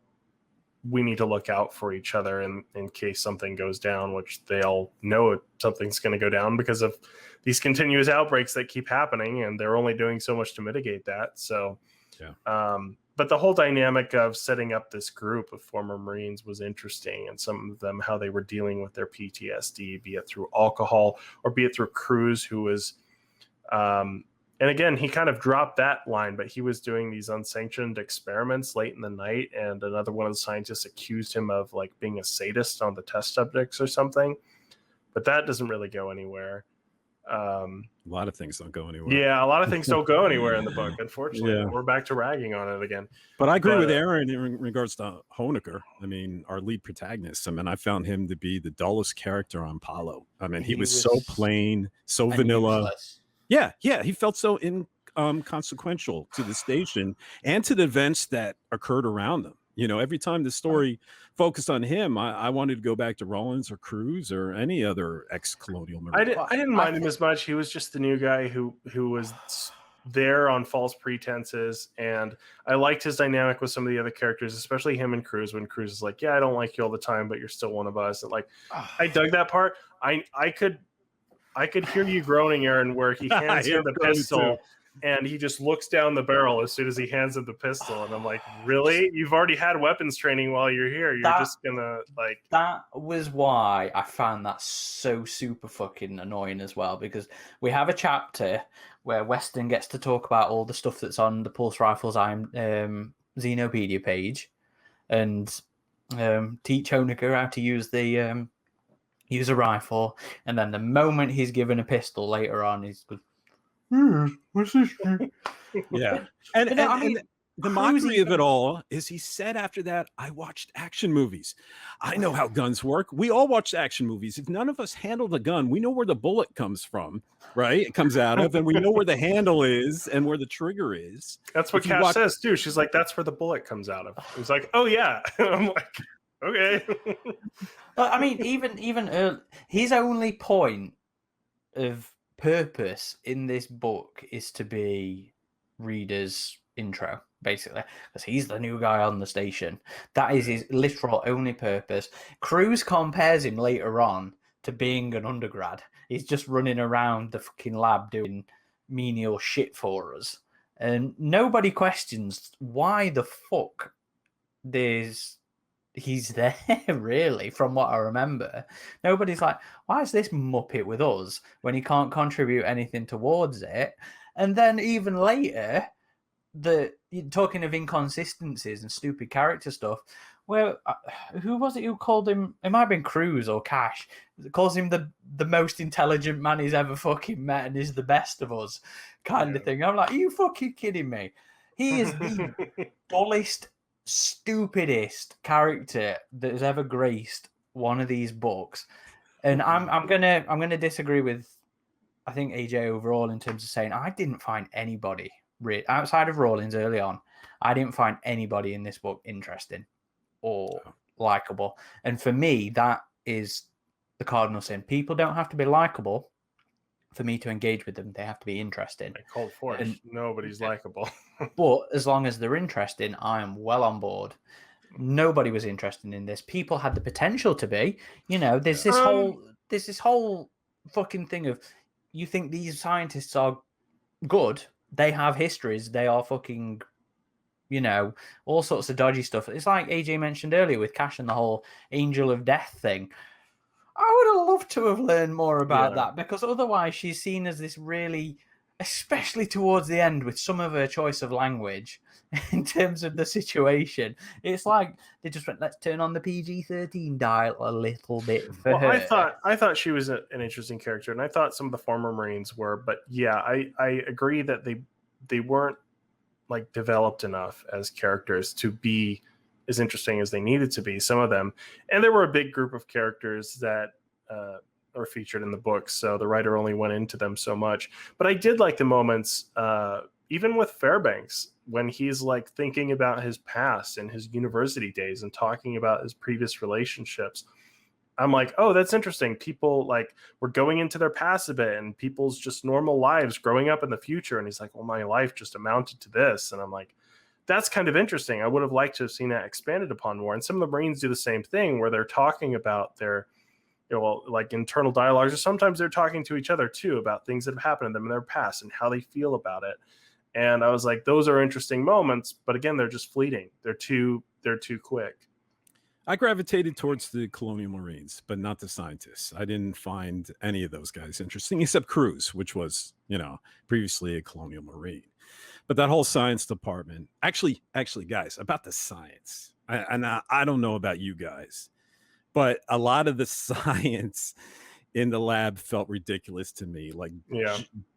we need to look out for each other in case something goes down, which they all know something's going to go down because of these continuous outbreaks that keep happening, and they're only doing so much to mitigate that. So, but the whole dynamic of setting up this group of former Marines was interesting, and some of them, how they were dealing with their PTSD, be it through alcohol or be it through Cruz, who was, and again, he kind of dropped that line, but he was doing these unsanctioned experiments late in the night, and another one of the scientists accused him of like being a sadist on the test subjects or something. But that doesn't really go anywhere. A lot of things don't go anywhere. Yeah, a lot of things don't go anywhere in the book, unfortunately. Yeah. We're back to ragging on it again. But I agree with Aaron in regards to Hoenikker. I mean, our lead protagonist. I mean, I found him to be the dullest character on Palo. I mean, he was so plain, so vanilla. Useless. Yeah, he felt so inconsequential to the station and to the events that occurred around them. You know, every time the story focused on him, I wanted to go back to Rollins or Cruz or any other ex-colonial Marine. I didn't mind him as much. He was just the new guy who was there on false pretenses, and I liked his dynamic with some of the other characters, especially him and Cruz, when Cruz is like, yeah, I don't like you all the time, but you're still one of us. And like, I dug that part. I could hear you groaning, Aaron, where he hands him the pistol and he just looks down the barrel as soon as he hands him the pistol. And I'm like, really? You've already had weapons training while you're here. You're just going to like... That was why I found that so super fucking annoying as well, because we have a chapter where Weston gets to talk about all the stuff that's on the Pulse Rifles Xenopedia page and teach Hoenikker how to use the... use a rifle, and then the moment he's given a pistol later on, he's good. What's this? Yeah, and the mockery of it all is he said after that, I watched action movies. I know how guns work. We all watch action movies. If none of us handle the gun, we know where the bullet comes from, right? It comes out of, and we know where the handle is and where the trigger is. That's what Cash says too. She's like, that's where the bullet comes out of. He's like, oh yeah. I'm like, okay. I mean, even his only point of purpose in this book is to be reader's intro, basically, because he's the new guy on the station. That is his literal only purpose. Cruz compares him later on to being an undergrad. He's just running around the fucking lab doing menial shit for us, and nobody questions why the fuck he's there, really, from what I remember. Nobody's like, why is this muppet with us when he can't contribute anything towards it? And then even later, talking of inconsistencies and stupid character stuff, where who was it who called him? It might have been Cruz or Cash. Calls him the most intelligent man he's ever fucking met and is the best of us, kind of thing. I'm like, are you fucking kidding me? He is the dullest, stupidest character that has ever graced one of these books. And I'm gonna disagree with, I think, AJ overall in terms of saying I didn't find anybody outside of Rawlins early on. I didn't find anybody in this book interesting or likable. And for me, that is the cardinal sin. People don't have to be likable for me to engage with them. They have to be interesting. Cold Force, and nobody's likable. But as long as they're interesting, I am well on board. Nobody was interested in this. People had the potential to be. You know, there's this whole fucking thing of, you think these scientists are good, they have histories, they are fucking, you know, all sorts of dodgy stuff. It's like AJ mentioned earlier with Cash and the whole Angel of Death thing. I would have loved to have learned more about that, because otherwise she's seen as this really, especially towards the end with some of her choice of language in terms of the situation. It's like they just went, let's turn on the PG-13 dial a little bit for her. I thought she was an interesting character, and I thought some of the former Marines were, but yeah, I agree that they weren't like developed enough as characters to be as interesting as they needed to be, some of them. And there were a big group of characters that are featured in the book, so the writer only went into them so much. But I did like the moments, even with Fairbanks, when he's like thinking about his past and his university days and talking about his previous relationships. I'm like, oh, that's interesting. People like we're going into their past a bit and people's just normal lives growing up in the future. And he's like, well, my life just amounted to this. And I'm like, that's kind of interesting. I would have liked to have seen that expanded upon more. And some of the Marines do the same thing where they're talking about their, like internal dialogues, or sometimes they're talking to each other too about things that have happened to them in their past and how they feel about it. And I was like, those are interesting moments, but again, they're just fleeting. They're too quick. I gravitated towards the Colonial Marines, but not the scientists. I didn't find any of those guys interesting, except Cruz, which was, previously a Colonial Marine. But that whole science department, actually, guys, about the science, I don't know about you guys, but a lot of the science in the lab felt ridiculous to me. Like,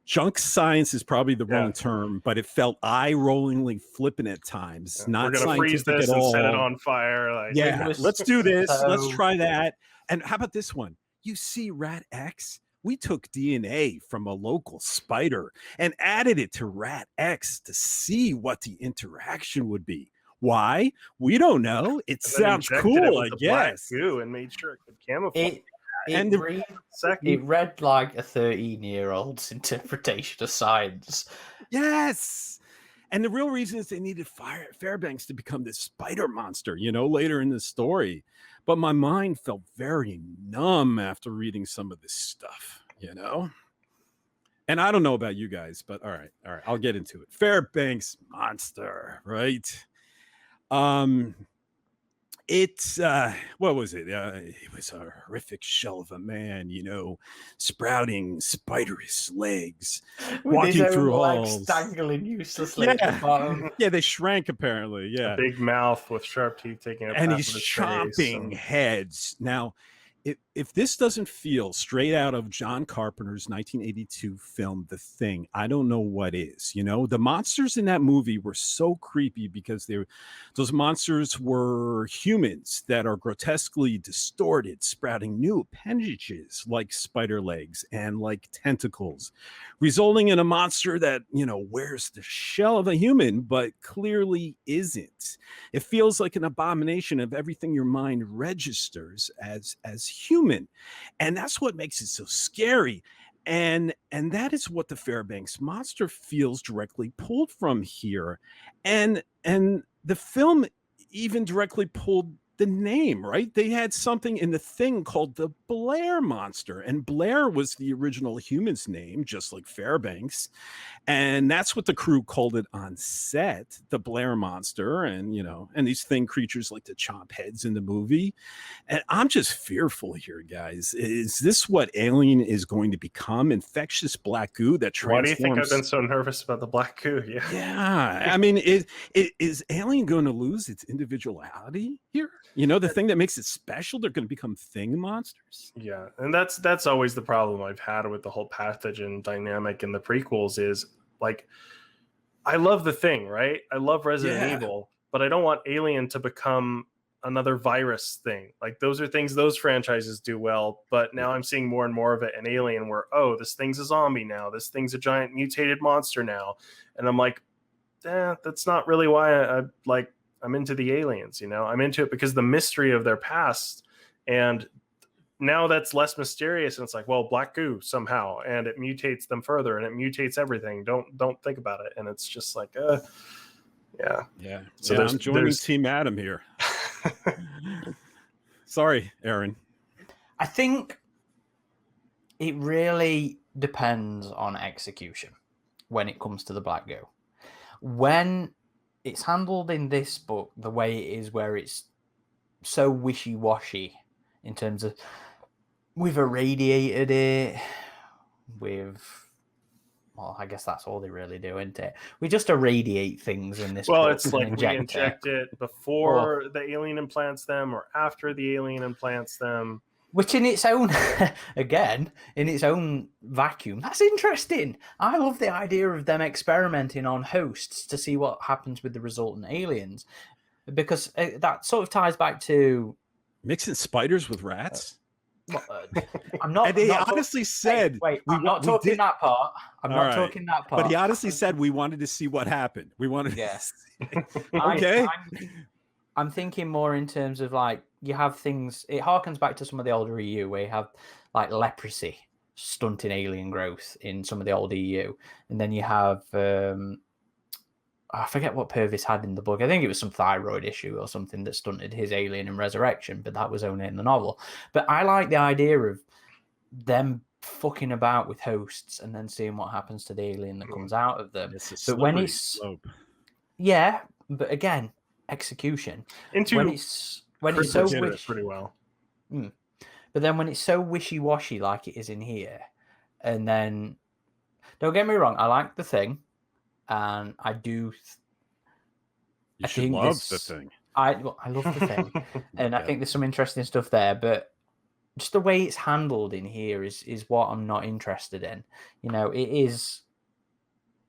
junk science is probably the wrong term, but it felt eye-rollingly flippant at times. Not we're gonna freeze this and set it on fire. Like, let's do this. Let's try that. And how about this one? You see, Rat X. We took DNA from a local spider and added it to Rat X to see what the interaction would be. Why? We don't know. It sounds cool, I guess. Black goo and made sure it could camouflage. It read like a 13-year-old's interpretation of science. Yes. And the real reason is they needed Fairbanks to become this spider monster, later in the story. But my mind felt very numb after reading some of this stuff, And I don't know about you guys, but all right, I'll get into it. Fairbanks monster, right? It's what was it? It was a horrific shell of a man, sprouting spiderous legs, walking through halls, dangling uselessly at the bottom. Yeah, they shrank apparently. Yeah, a big mouth with sharp teeth taking up, and he's chomping heads. Now, if this doesn't feel straight out of John Carpenter's 1982 film, The Thing, I don't know what is. The monsters in that movie were so creepy because those monsters were humans that are grotesquely distorted, sprouting new appendages like spider legs and like tentacles, resulting in a monster that, wears the shell of a human, but clearly isn't. It feels like an abomination of everything your mind registers as human, and that's what makes it so scary. And that is what the Fairbanks monster feels directly pulled from here, and the film even directly pulled the name, right? They had something in The Thing called the Blair monster, and Blair was the original human's name, just like Fairbanks, and that's what the crew called it on set, the Blair monster. And and these thing creatures like to chomp heads in the movie, and I'm just fearful here, guys. Is this what Alien is going to become? Infectious black goo that transforms? Why do you think I've been so nervous about the black goo? Yeah. I mean, is Alien going to lose its individuality here? The thing that makes it special, they're going to become thing monsters. Yeah, and that's always the problem I've had with the whole pathogen dynamic in the prequels is, like, I love The Thing, right? I love Resident Evil, but I don't want Alien to become another virus thing. Like, those are things those franchises do well, but now I'm seeing more and more of it in Alien where, this thing's a zombie now, this thing's a giant mutated monster now, and I'm like, that's not really why I'm into the aliens, I'm into it because the mystery of their past, and now that's less mysterious, and it's like, well, black goo somehow, and it mutates them further, and it mutates everything. Don't think about it, and it's just like, yeah. So I'm joining Team Adam here. Sorry, Aaron. I think it really depends on execution when it comes to the black goo. When it's handled in this book the way it is, where it's so wishy-washy in terms of we've irradiated it, I guess that's all they really do, isn't it? We just irradiate things in this book. Well, it's like we inject it before the alien implants them or after the alien implants them. Which in its own, again, in its own vacuum, that's interesting. I love the idea of them experimenting on hosts to see what happens with the resultant aliens, because that sort of ties back to mixing spiders with rats. I'm not. And he honestly said, "Wait, I'm not talking that part. I'm not talking that part." But he honestly said we wanted to see what happened. We wanted. Yes. Okay. I'm thinking more in terms of like you have things. It harkens back to some of the older EU where you have like leprosy stunting alien growth in some of the old EU, and then you have I forget what Purvis had in the book. I think it was some thyroid issue or something that stunted his alien and resurrection, but that was only in the novel. But I like the idea of them fucking about with hosts and then seeing what happens to the alien that comes out of them. But when it's slope. yeah, but again, execution. Into when it's Chris so did it pretty well. But then when it's so wishy-washy like it is in here, and then don't get me wrong, I like the thing, and I do. You should love the thing. I love the thing, and I think there's some interesting stuff there, but just the way it's handled in here is what I'm not interested in. You know, it is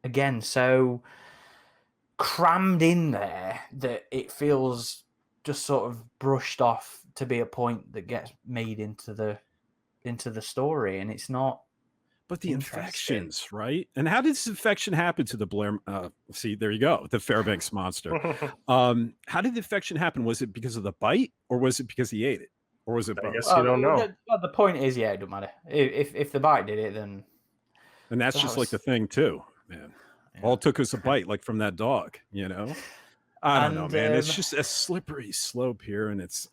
again so crammed in there that it feels just sort of brushed off to be a point that gets made into the story, and it's not. But the infections, right? And how did this infection happen to the Blair? See, there you go, the Fairbanks monster. How did the infection happen? Was it because of the bite, or was it because he ate it, or was it both? I guess you don't know. The point is, yeah, it doesn't matter. If the bite did it, then. And that's just like the thing too, man. Yeah. All it took was a bite, like from that dog, you know. I don't know, man. It's just a slippery slope here, and it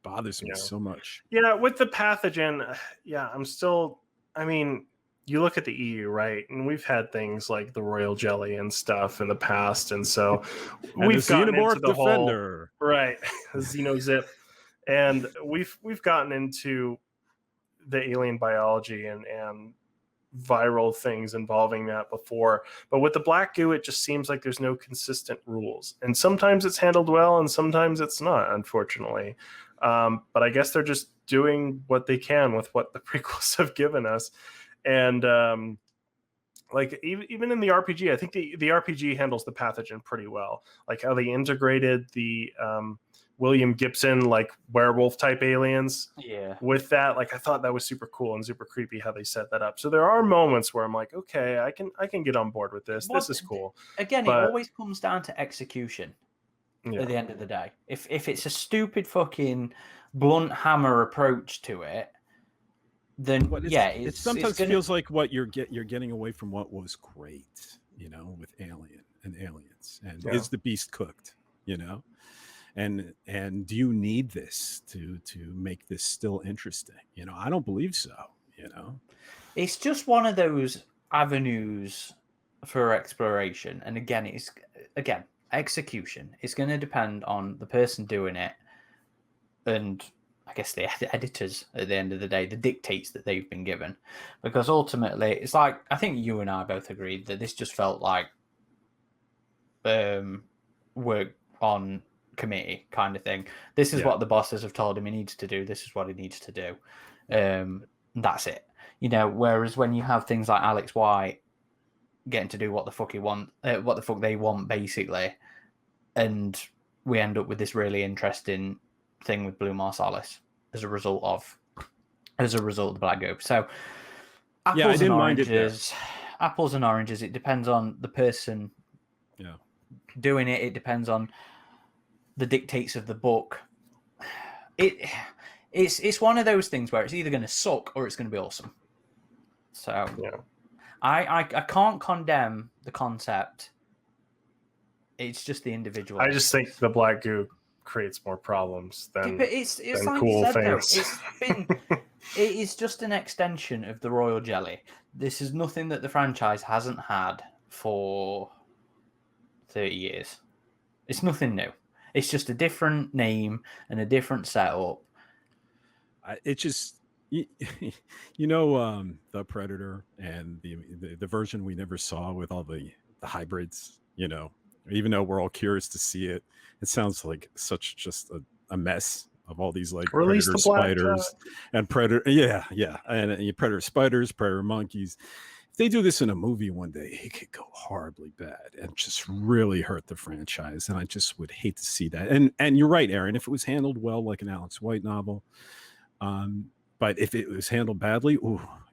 bothers me so much. Yeah, with the pathogen, I'm still. I mean, you look at the EU, right? And we've had things like the royal jelly and stuff in the past, and so we've gotten into the Defender. Whole right, Xenozip, and we've gotten into the alien biology and viral things involving that before. But with the black goo, it just seems like there's no consistent rules, and sometimes it's handled well, and sometimes it's not, unfortunately. But I guess they're just doing what they can with what the prequels have given us. And like even in the RPG, I think the RPG handles the pathogen pretty well. Like how they integrated the William Gibson like werewolf type aliens with that. Like I thought that was super cool and super creepy how they set that up. So there are moments where I'm like, okay, I can get on board with this. This is cool. Again, it always comes down to execution. At the end of the day, if it's a stupid fucking blunt hammer approach to it, then it sometimes feels like what you're getting away from what was great, you know, with Alien and Aliens, and is the beast cooked, you know, and do you need this to make this still interesting? You know, I don't believe so. You know, it's just one of those avenues for exploration, and again, execution. It's going to depend on the person doing it, and I guess the editors at the end of the day, the dictates that they've been given, because ultimately it's like, I think you and I both agreed that this just felt like work on committee kind of thing. This is what the bosses have told him he needs to do. This is what he needs to do. That's it. You know, whereas when you have things like Alex White getting to do what the fuck they want, basically, and we end up with this really interesting thing with Blue Marsalis as a result of the Black Goo. So apples and oranges. It depends on the person doing it. It depends on the dictates of the book. It's one of those things where it's either going to suck or it's going to be awesome. So I can't condemn the concept. It's just the individual. I just think the Black Goo creates more problems than it's like cool things. things. It is just an extension of the royal jelly. This is nothing that the franchise hasn't had for 30 years. It's nothing new. It's just a different name and a different setup. It just, you know, the Predator and the version we never saw with all the hybrids, you know, even though we're all curious to see it, it sounds like such just a mess of all these like Predator spiders and Predator. And Predator spiders, Predator monkeys. If they do this in a movie one day, it could go horribly bad and just really hurt the franchise. And I just would hate to see that. And you're right, Aaron, if it was handled well, like an Alex White novel, but if it was handled badly,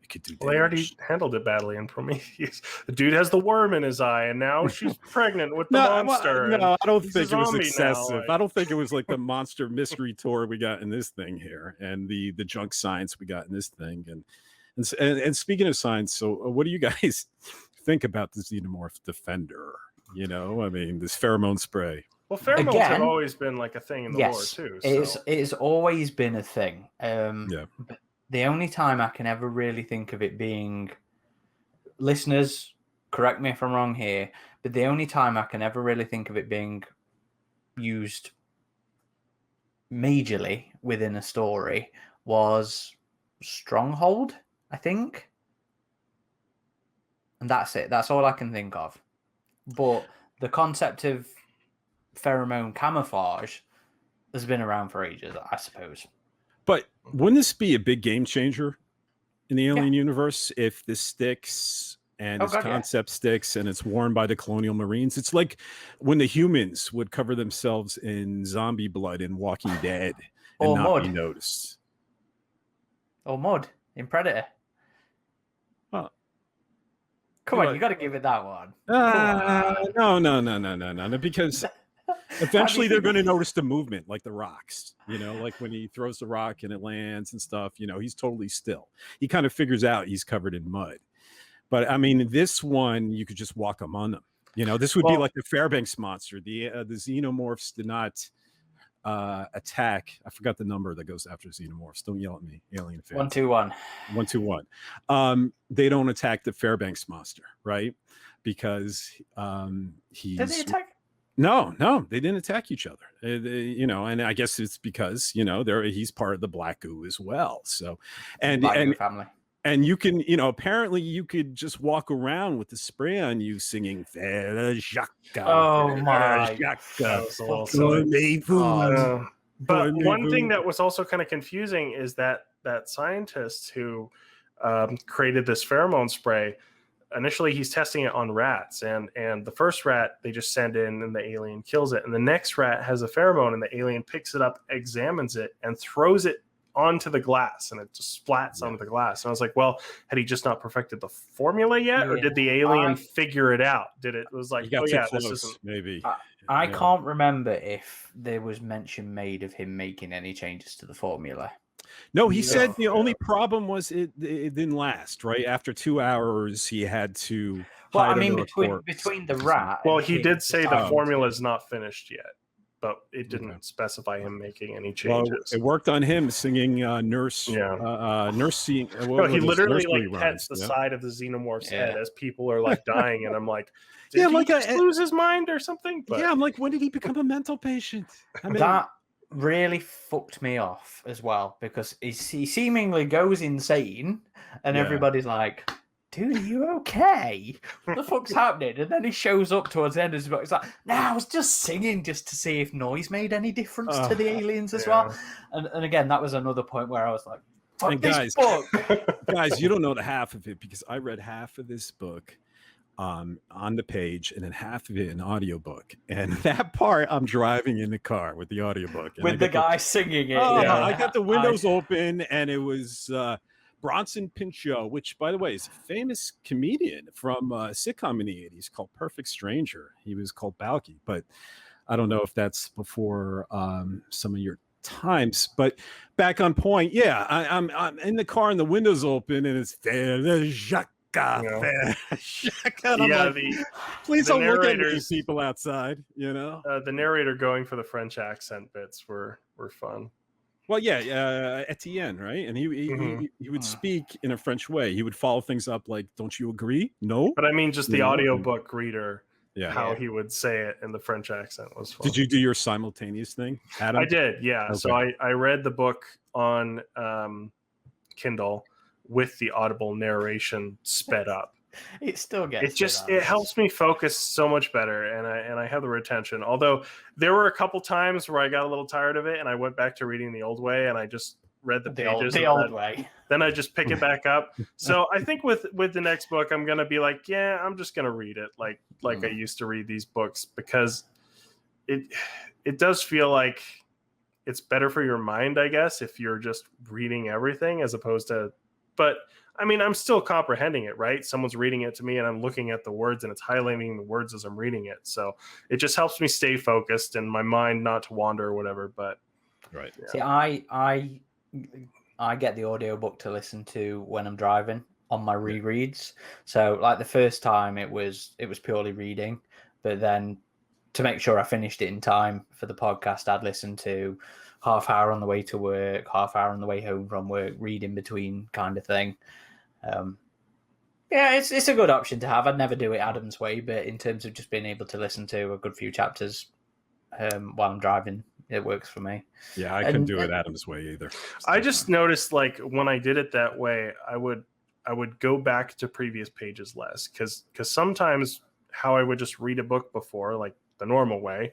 It could do Well, they already damage. handled it badly in Prometheus. The dude has the worm in his eye, and now she's pregnant with the No, monster. no, I don't he's think a it was zombie excessive. now. I don't think it was like the monster mystery tour we got in this thing here, and the junk science we got in this thing. And speaking of science, so what do you guys think about the Xenomorph Defender? You know, I mean, this pheromone spray. Well, pheromones have always been like a thing in the lore too. It's always been a thing. Yeah. But the only time I can ever really think of it being, listeners, correct me if I'm wrong here, but the only time I can ever really think of it being used majorly within a story was Stronghold, I think. And that's it. That's all I can think of. But the concept of pheromone camouflage has been around for ages, I suppose. But wouldn't this be a big game changer in the alien universe if this sticks and this concept sticks and it's worn by the colonial marines? It's like when the humans would cover themselves in zombie blood in Walking Dead and or not mud. be noticed. Or mud in Predator. Well, come on, you got to give it that one. No, because eventually they're going to notice the movement, like the rocks, you know, like when he throws the rock and it lands and stuff, you know, he's totally still. He kind of figures out he's covered in mud. But I mean, this one, you could just walk among them. You know, this would be like the Fairbanks monster. The xenomorphs did not attack. I forgot the number that goes after xenomorphs. Don't yell at me, alien fans. 121. 121. They don't attack the Fairbanks monster, right? Because he's. Did they attack? No, they didn't attack each other. You know, and I guess it's because, you know, he's part of the Black Goo as well. So, and family. And you can, you know, apparently you could just walk around with the spray on you singing. Oh my! But one thing that was also kind of confusing is that scientist who created this pheromone spray. Initially, he's testing it on rats, and the first rat they just send in, and the alien kills it. And the next rat has a pheromone, and the alien picks it up, examines it, and throws it onto the glass, and it just splats onto the glass. And I was like, well, had he just not perfected the formula yet, or did the alien figure it out? It was like, this isn't maybe. I can't remember if there was mention made of him making any changes to the formula. No, he said the only problem was it didn't last, right? After 2 hours, he had to. Well, I mean, between the rat. Well, he did say the formula is not finished yet, but it didn't specify him making any changes. Well, it worked on him singing nurse. Nursing. No, he literally like pets the side of the xenomorph's head as people are like dying, and I'm like, did he just lose his mind or something? But, I'm like, when did he become a mental patient? I mean, that really fucked me off as well, because he seemingly goes insane and everybody's like, dude, are you okay? What the fuck's happening? And then he shows up towards the end of his book. He's like, I was just singing just to see if noise made any difference to the aliens as well. And again, that was another point where I was like, fuck this book. Guys, you don't know the half of it, because I read half of this book on the page and then half of it in audiobook, and that part I'm driving in the car with the audiobook with the guy singing it. I got the windows open, and it was Bronson Pinchot, which by the way is a famous comedian from a sitcom in the 80s called Perfect Stranger. He was called Balky, but I don't know if that's before some of your times. But back on point, I'm in the car and the windows open, and it's Jacques. Please don't look at these people outside, you know. The narrator going for the French accent bits were fun. Well, Etienne, right? And he would speak in a French way. He would follow things up like, "Don't you agree?" No, but I mean, just the audiobook reader. How he would say it in the French accent was fun. Did you do your simultaneous thing, Adam? I did, yeah. Okay. So I read the book on Kindle with the audible narration sped up. It still gets it helps me focus so much better, and I have the retention. Although there were a couple times where I got a little tired of it, and I went back to reading the old way, and I just read the pages the old way. Then I just pick it back up. So I think with the next book, I'm gonna be like, I'm just gonna read it like I used to read these books, because it does feel like it's better for your mind, I guess, if you're just reading everything as opposed to. But I mean, I'm still comprehending it, right? Someone's reading it to me and I'm looking at the words and it's highlighting the words as I'm reading it. So it just helps me stay focused and my mind not to wander or whatever. But Right. See, I get the audiobook to listen to when I'm driving on my rereads. So like the first time it was purely reading, but then to make sure I finished it in time for the podcast, I'd listen to half hour on the way to work, half hour on the way home from work, read in between kind of thing. Yeah, it's a good option to have. I'd never do it Adam's way, but in terms of just being able to listen to a good few chapters while I'm driving, it works for me. Yeah, I couldn't do it Adam's way either. I just noticed, like, when I did it that way, I would go back to previous pages less, because sometimes how I would just read a book before, like the normal way,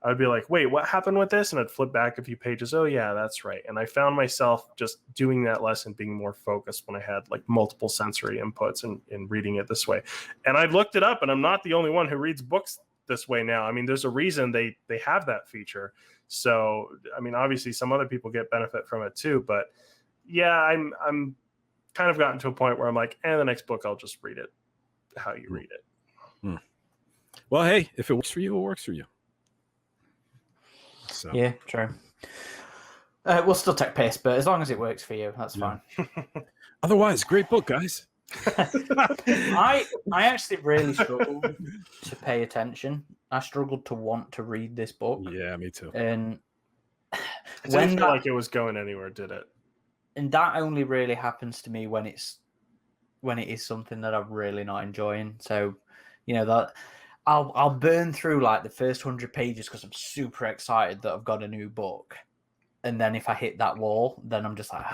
I would be like, wait, what happened with this? And I'd flip back a few pages. Oh yeah, that's right. And I found myself just doing that less and being more focused when I had like multiple sensory inputs and reading it this way. And I looked it up, and I'm not the only one who reads books this way now. I mean, there's a reason they have that feature. So, I mean, obviously some other people get benefit from it too, but yeah, I'm kind of gotten to a point where I'm like, the next book, I'll just read it how you read it. Well, hey, if it works for you, it works for you. So. Yeah, true. We'll still take piss, but as long as it works for you, that's fine. Otherwise, great book, guys. I actually really struggled to pay attention. I struggled to want to read this book. Yeah, me too. And it didn't feel like it was going anywhere, did it? And that only really happens to me when it is something that I'm really not enjoying. So, that I'll burn through like the first 100 pages because I'm super excited that I've got a new book, and then if I hit that wall, then I'm just like,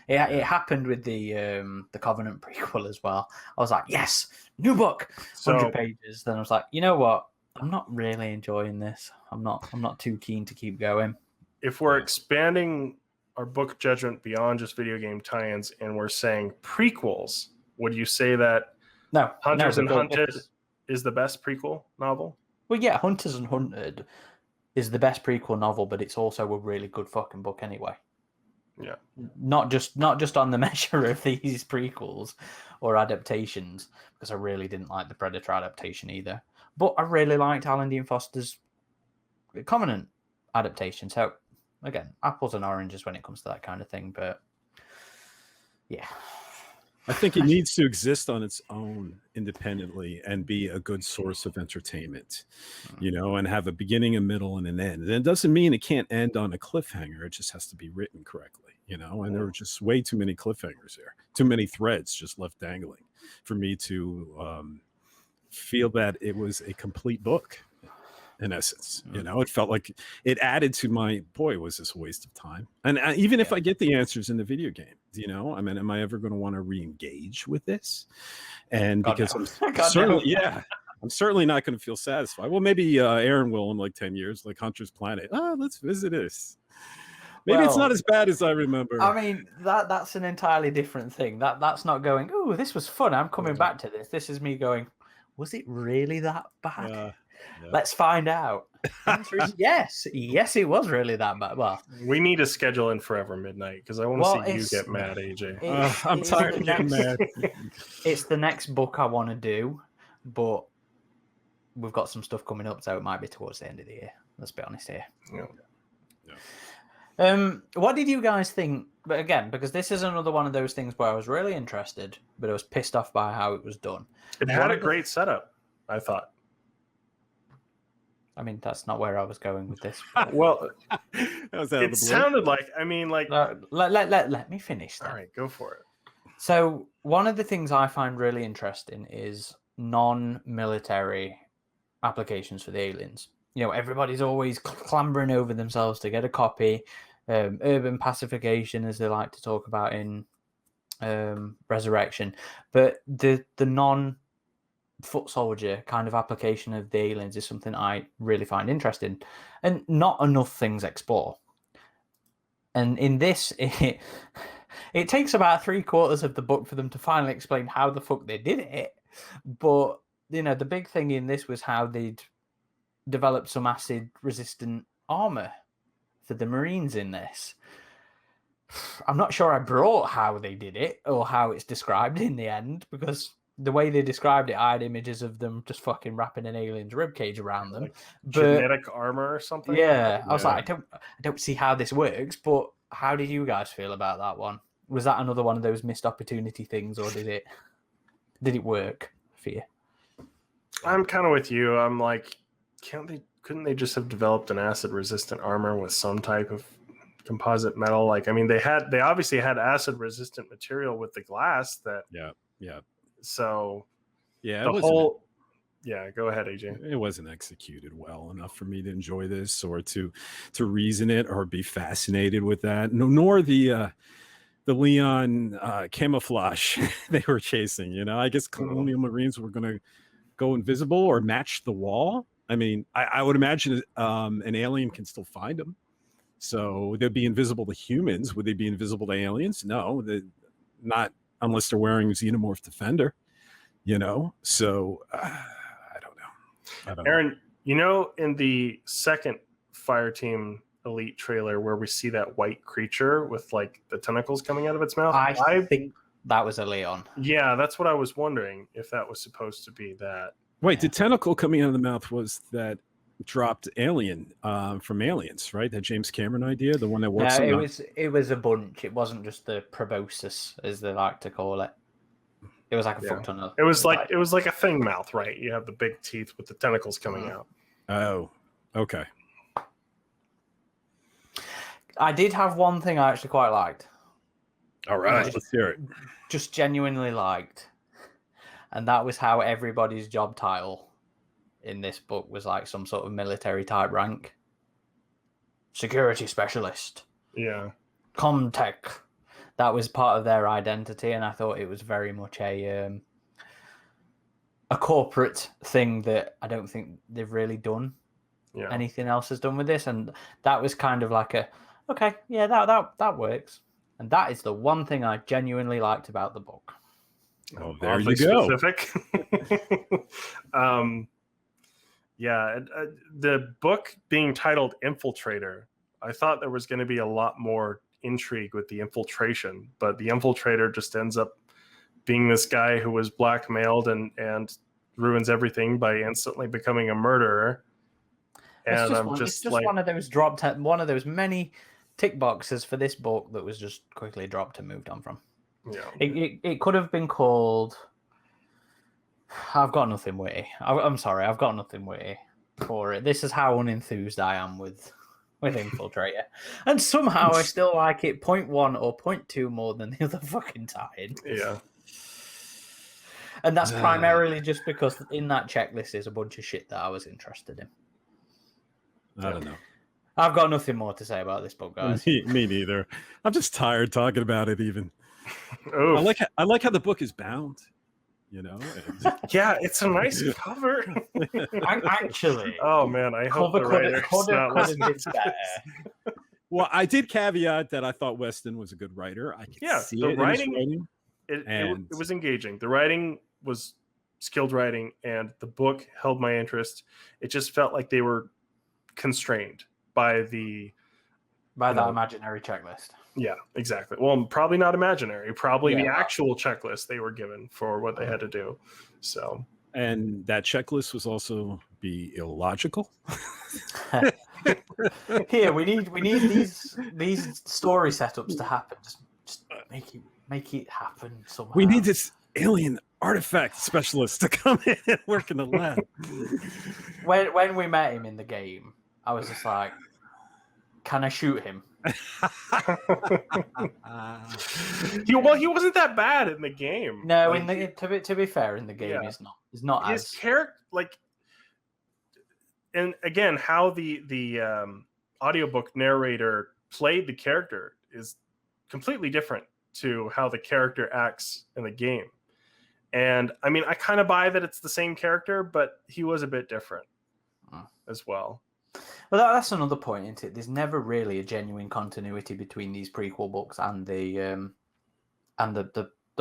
It happened with the Covenant prequel as well. I was like, yes, new book, 100 pages. Then I was like, you know what? I'm not really enjoying this. I'm not too keen to keep going. If we're expanding our book judgment beyond just video game tie-ins and we're saying prequels, would you say that Hunters and Hunted is the best prequel novel? Well, yeah, Hunters and Hunted is the best prequel novel, but it's also a really good fucking book anyway. Yeah. Not just on the measure of these prequels or adaptations, because I really didn't like the Predator adaptation either. But I really liked Alan Dean Foster's Covenant adaptation. So again, apples and oranges when it comes to that kind of thing. But yeah, I think it needs to exist on its own independently and be a good source of entertainment, and have a beginning, a middle, and an end. And it doesn't mean it can't end on a cliffhanger. It just has to be written correctly, and there were just way too many cliffhangers there, too many threads just left dangling for me to feel that it was a complete book. In essence, it felt like it added to my, boy, was this a waste of time. And even if I get the answers in the video game, I mean, am I ever going to want to re-engage with this? And because I'm certainly not going to feel satisfied. Well, maybe Aaron will in like 10 years, like Hunter's Planet. Let's visit this. Maybe it's not as bad as I remember. I mean, that's an entirely different thing. That's not going, oh, this was fun, I'm coming back to this. This is me going, was it really that bad? Yeah. Let's find out. The answer is yes. Yes, it was really that bad. Well, we need to schedule in Forever Midnight because I want to see you get mad, AJ. I'm tired of getting mad. It's the next book I want to do, but we've got some stuff coming up, so it might be towards the end of the year. Let's be honest here. Yeah. What did you guys think? But again, because this is another one of those things where I was really interested, but I was pissed off by how it was done. It had a great setup, I thought. I mean, that's not where I was going with this. Well, it sounded like, let me finish that. All right, go for it. So one of the things I find really interesting is non-military applications for the aliens. Everybody's always clambering over themselves to get a copy. Urban pacification, as they like to talk about in Resurrection. But the non-foot soldier kind of application of the aliens is something I really find interesting. And not enough things explore. And in this, it takes about 3/4 of the book for them to finally explain how the fuck they did it. But, the big thing in this was how they'd developed some acid-resistant armor for the Marines in this. I'm not sure I brought how they did it or how it's described in the end, because the way they described it, I had images of them just fucking wrapping an alien's ribcage around them. Like But genetic armor or something. yeah, I was Yeah. like, I don't see how this works. But how did you guys feel about that one? Was that another one of those missed opportunity things, or did it work for you? I'm kind of with you. I'm like, couldn't they just have developed an acid resistant armor with some type of composite metal? Like, I mean, they obviously had acid resistant material with the glass that. Yeah. So Yeah. the whole. Yeah, go ahead, AJ. It wasn't executed well enough for me to enjoy this or to reason it or be fascinated with that. No, nor the Leon camouflage they were chasing. You know, I guess Colonial Marines were going to go invisible or match the wall. I mean, I would imagine an alien can still find them. So they'd be invisible to humans. Would they be invisible to aliens? No, not unless they're wearing Xenomorph Defender, you know? So I don't know. Aaron, you know, in the second Fireteam Elite trailer where we see that white creature with like the tentacles coming out of its mouth, I think that was a Leon. Yeah, that's what I was wondering, if that was supposed to be that. Wait, the tentacle coming out of the mouth was that dropped alien from Aliens, right? That James Cameron idea, the one that works. No, it was a bunch. It wasn't just the proboscis, as they like to call it. It was like a fuck ton of. It was like a thing mouth, right? You have the big teeth with the tentacles coming out. Oh, okay. I did have one thing I actually quite liked. All right, let's hear it. Just genuinely liked, and that was how everybody's job title in this book was like some sort of military type rank. Security specialist. Yeah. Comtech. That was part of their identity, and I thought it was very much a corporate thing that I don't think they've really done. Yeah. Anything else has done with this, and that was kind of like okay, yeah, that works, and that is the one thing I genuinely liked about the book. Oh, there you go. Specific. The book being titled Infiltrator, I thought there was going to be a lot more intrigue with the infiltration, but the infiltrator just ends up being this guy who was blackmailed and ruins everything by instantly becoming a murderer. And it's just one of those many tick boxes for this book that was just quickly dropped and moved on from. Yeah, it could have been called. I've got nothing witty. I'm sorry, I've got nothing witty for it. This is how unenthused I am with Infiltrator, and somehow I still like it 0.1 or 0.2 more than the other fucking tie-in. Yeah, and that's primarily just because in that checklist is a bunch of shit that I was interested in. I don't know. I've got nothing more to say about this book, guys. Me neither. I'm just tired talking about it. Even oh, I like how the book is bound. You know, yeah, it's a nice cover. Actually, oh man, I hope the writer's not listening. Well, I did caveat that I thought Weston was a good writer. I could see the it writing. It was engaging. The writing was skilled writing, and the book held my interest. It just felt like they were constrained by that imaginary checklist. Yeah, exactly. Well, probably not imaginary. Probably the actual checklist they were given for what they had to do. So, and that checklist was also be illogical. Here, we need these story setups to happen. Just make it happen somehow. We need this alien artifact specialist to come in and work in the lab. When we met him in the game, I was just like, can I shoot him? He wasn't that bad in the game. No, to be fair, in the game, he's not his as character and again, how the audiobook narrator played the character is completely different to how the character acts in the game. And I mean, I kind of buy that it's the same character, but he was a bit different as well. Well, that's another point, isn't it? There's never really a genuine continuity between these prequel books and the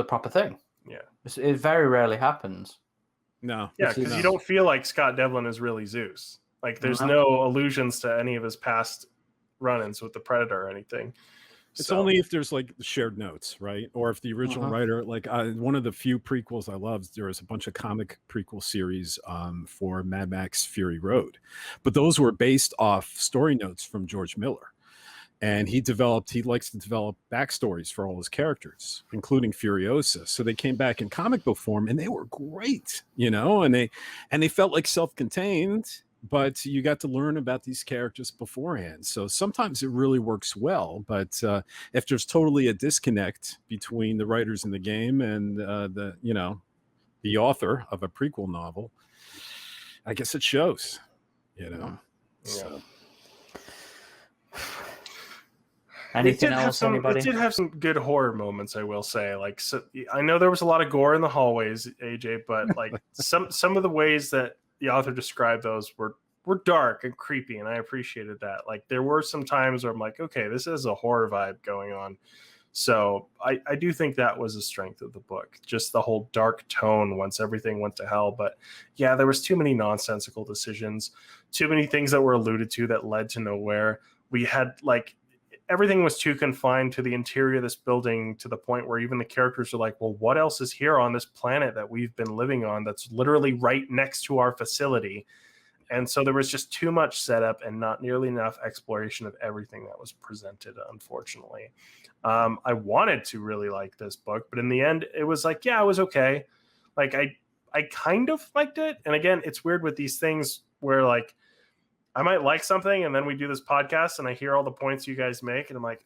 proper thing. Yeah, it very rarely happens. No, yeah, because you don't feel like Scott Devlin is really Zeus. Like, there's no allusions to any of his past run-ins with the Predator or anything. It's So, only if there's like shared notes, right? Or if the original writer, like one of the few prequels I loved, there was a bunch of comic prequel series for Mad Max Fury Road, but those were based off story notes from George Miller. And he likes to develop backstories for all his characters, including Furiosa. So they came back in comic book form and they were great, and they felt like self-contained, but you got to learn about these characters beforehand. So sometimes it really works well, but if there's totally a disconnect between the writers in the game and the author of a prequel novel, I guess it shows, So. Anything else, anybody? It did have some good horror moments, I will say. Like, so, I know there was a lot of gore in the hallways, AJ, but like some of the ways that the author described those were dark and creepy, and I appreciated that. Like, there were some times where I'm like, okay, this is a horror vibe going on. So I do think that was a strength of the book, just the whole dark tone once everything went to hell. But yeah, there was too many nonsensical decisions, too many things that were alluded to that led to nowhere. We had everything was too confined to the interior of this building, to the point where even the characters are like, well, what else is here on this planet that we've been living on that's literally right next to our facility? And so there was just too much setup and not nearly enough exploration of everything that was presented, unfortunately. I wanted to really like this book, but in the end, it was like, yeah, it was okay. Like, I kind of liked it. And again, it's weird with these things where like, I might like something, and then we do this podcast, and I hear all the points you guys make, and I'm like,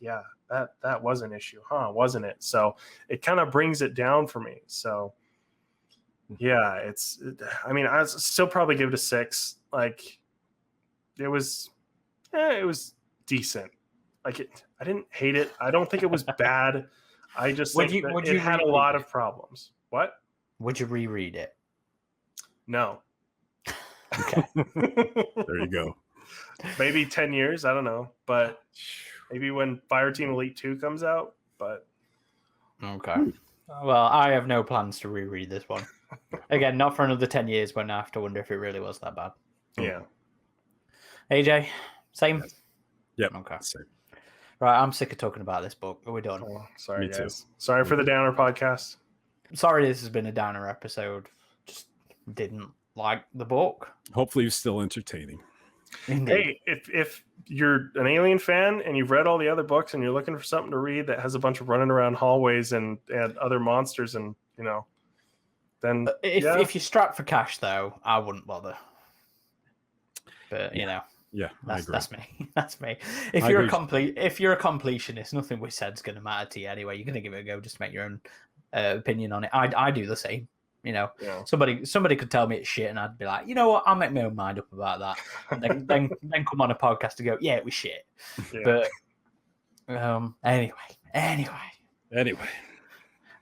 yeah, that was an issue, wasn't it? So it kind of brings it down for me. So yeah, I still probably give it a 6. Like, it was decent. Like, I didn't hate it. I don't think it was bad. I just think it had a lot of problems. What? Would you reread it? No. Okay. There you go. Maybe 10 years. I don't know. But maybe when Fireteam Elite 2 comes out. But okay. Well, I have no plans to reread this one. Again, not for another 10 years when I have to wonder if it really was that bad. Yeah. AJ, same? Yep. Okay. Same. Right, I'm sick of talking about this book. Are we done? Oh, sorry, Me too. guys. Sorry for the downer podcast. Sorry this has been a downer episode. Just didn't like the book. Hopefully it's still entertaining. Indeed. Hey, if you're an Alien fan and you've read all the other books and you're looking for something to read that has a bunch of running around hallways and other monsters, and then if you're strapped for cash, though, I wouldn't bother. But yeah, I agree. That's me. That's me. If you're a completionist, nothing we said's going to matter to you anyway. You're going to give it a go, just to make your own opinion on it. I do the same. Somebody could tell me it's shit, and I'd be like, you know what? I'll make my own mind up about that. And then come on a podcast to go, yeah, it was shit. Yeah. But anyway.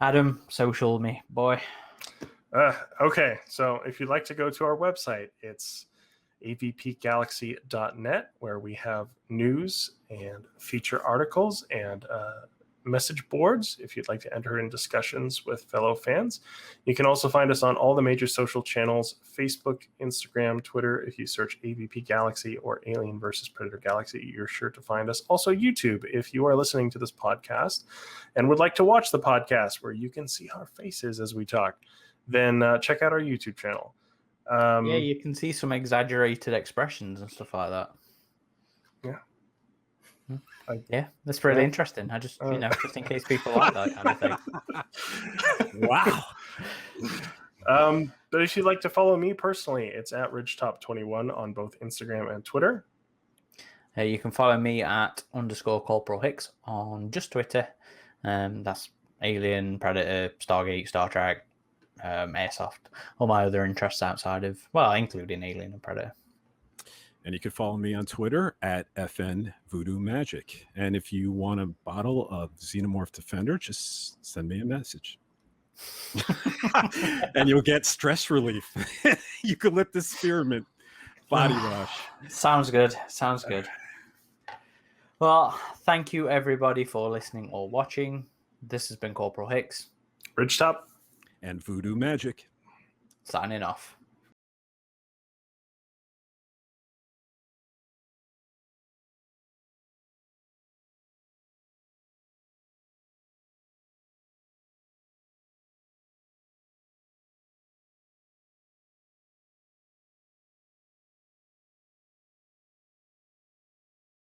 Adam, social me, boy. Okay, so if you'd like to go to our website, it's avpgalaxy.net, where we have news and feature articles and message boards if you'd like to enter in discussions with fellow fans. You can also find us on all the major social channels: Facebook, Instagram, Twitter. If you search AVP Galaxy or Alien versus Predator Galaxy, you're sure to find us. Also YouTube, if you are listening to this podcast and would like to watch the podcast where you can see our faces as we talk, then check out our YouTube channel. Yeah, you can see some exaggerated expressions and stuff like that. Yeah. Yeah, that's really interesting. I just, just in case people like that kind of thing. Wow. But if you'd like to follow me personally, it's at RidgeTop21 on both Instagram and Twitter. You can follow me at _Corporal Hicks on just Twitter. That's Alien, Predator, Stargate, Star Trek, Airsoft, all my other interests outside of, including Alien and Predator. And you can follow me on Twitter at FN VoodooMagic. And if you want a bottle of Xenomorph Defender, just send me a message. And you'll get stress relief. Eucalyptus spearmint body wash. Sounds good. Well, thank you everybody for listening or watching. This has been Corporal Hicks, RidgeTop, and VoodooMagic. Signing off.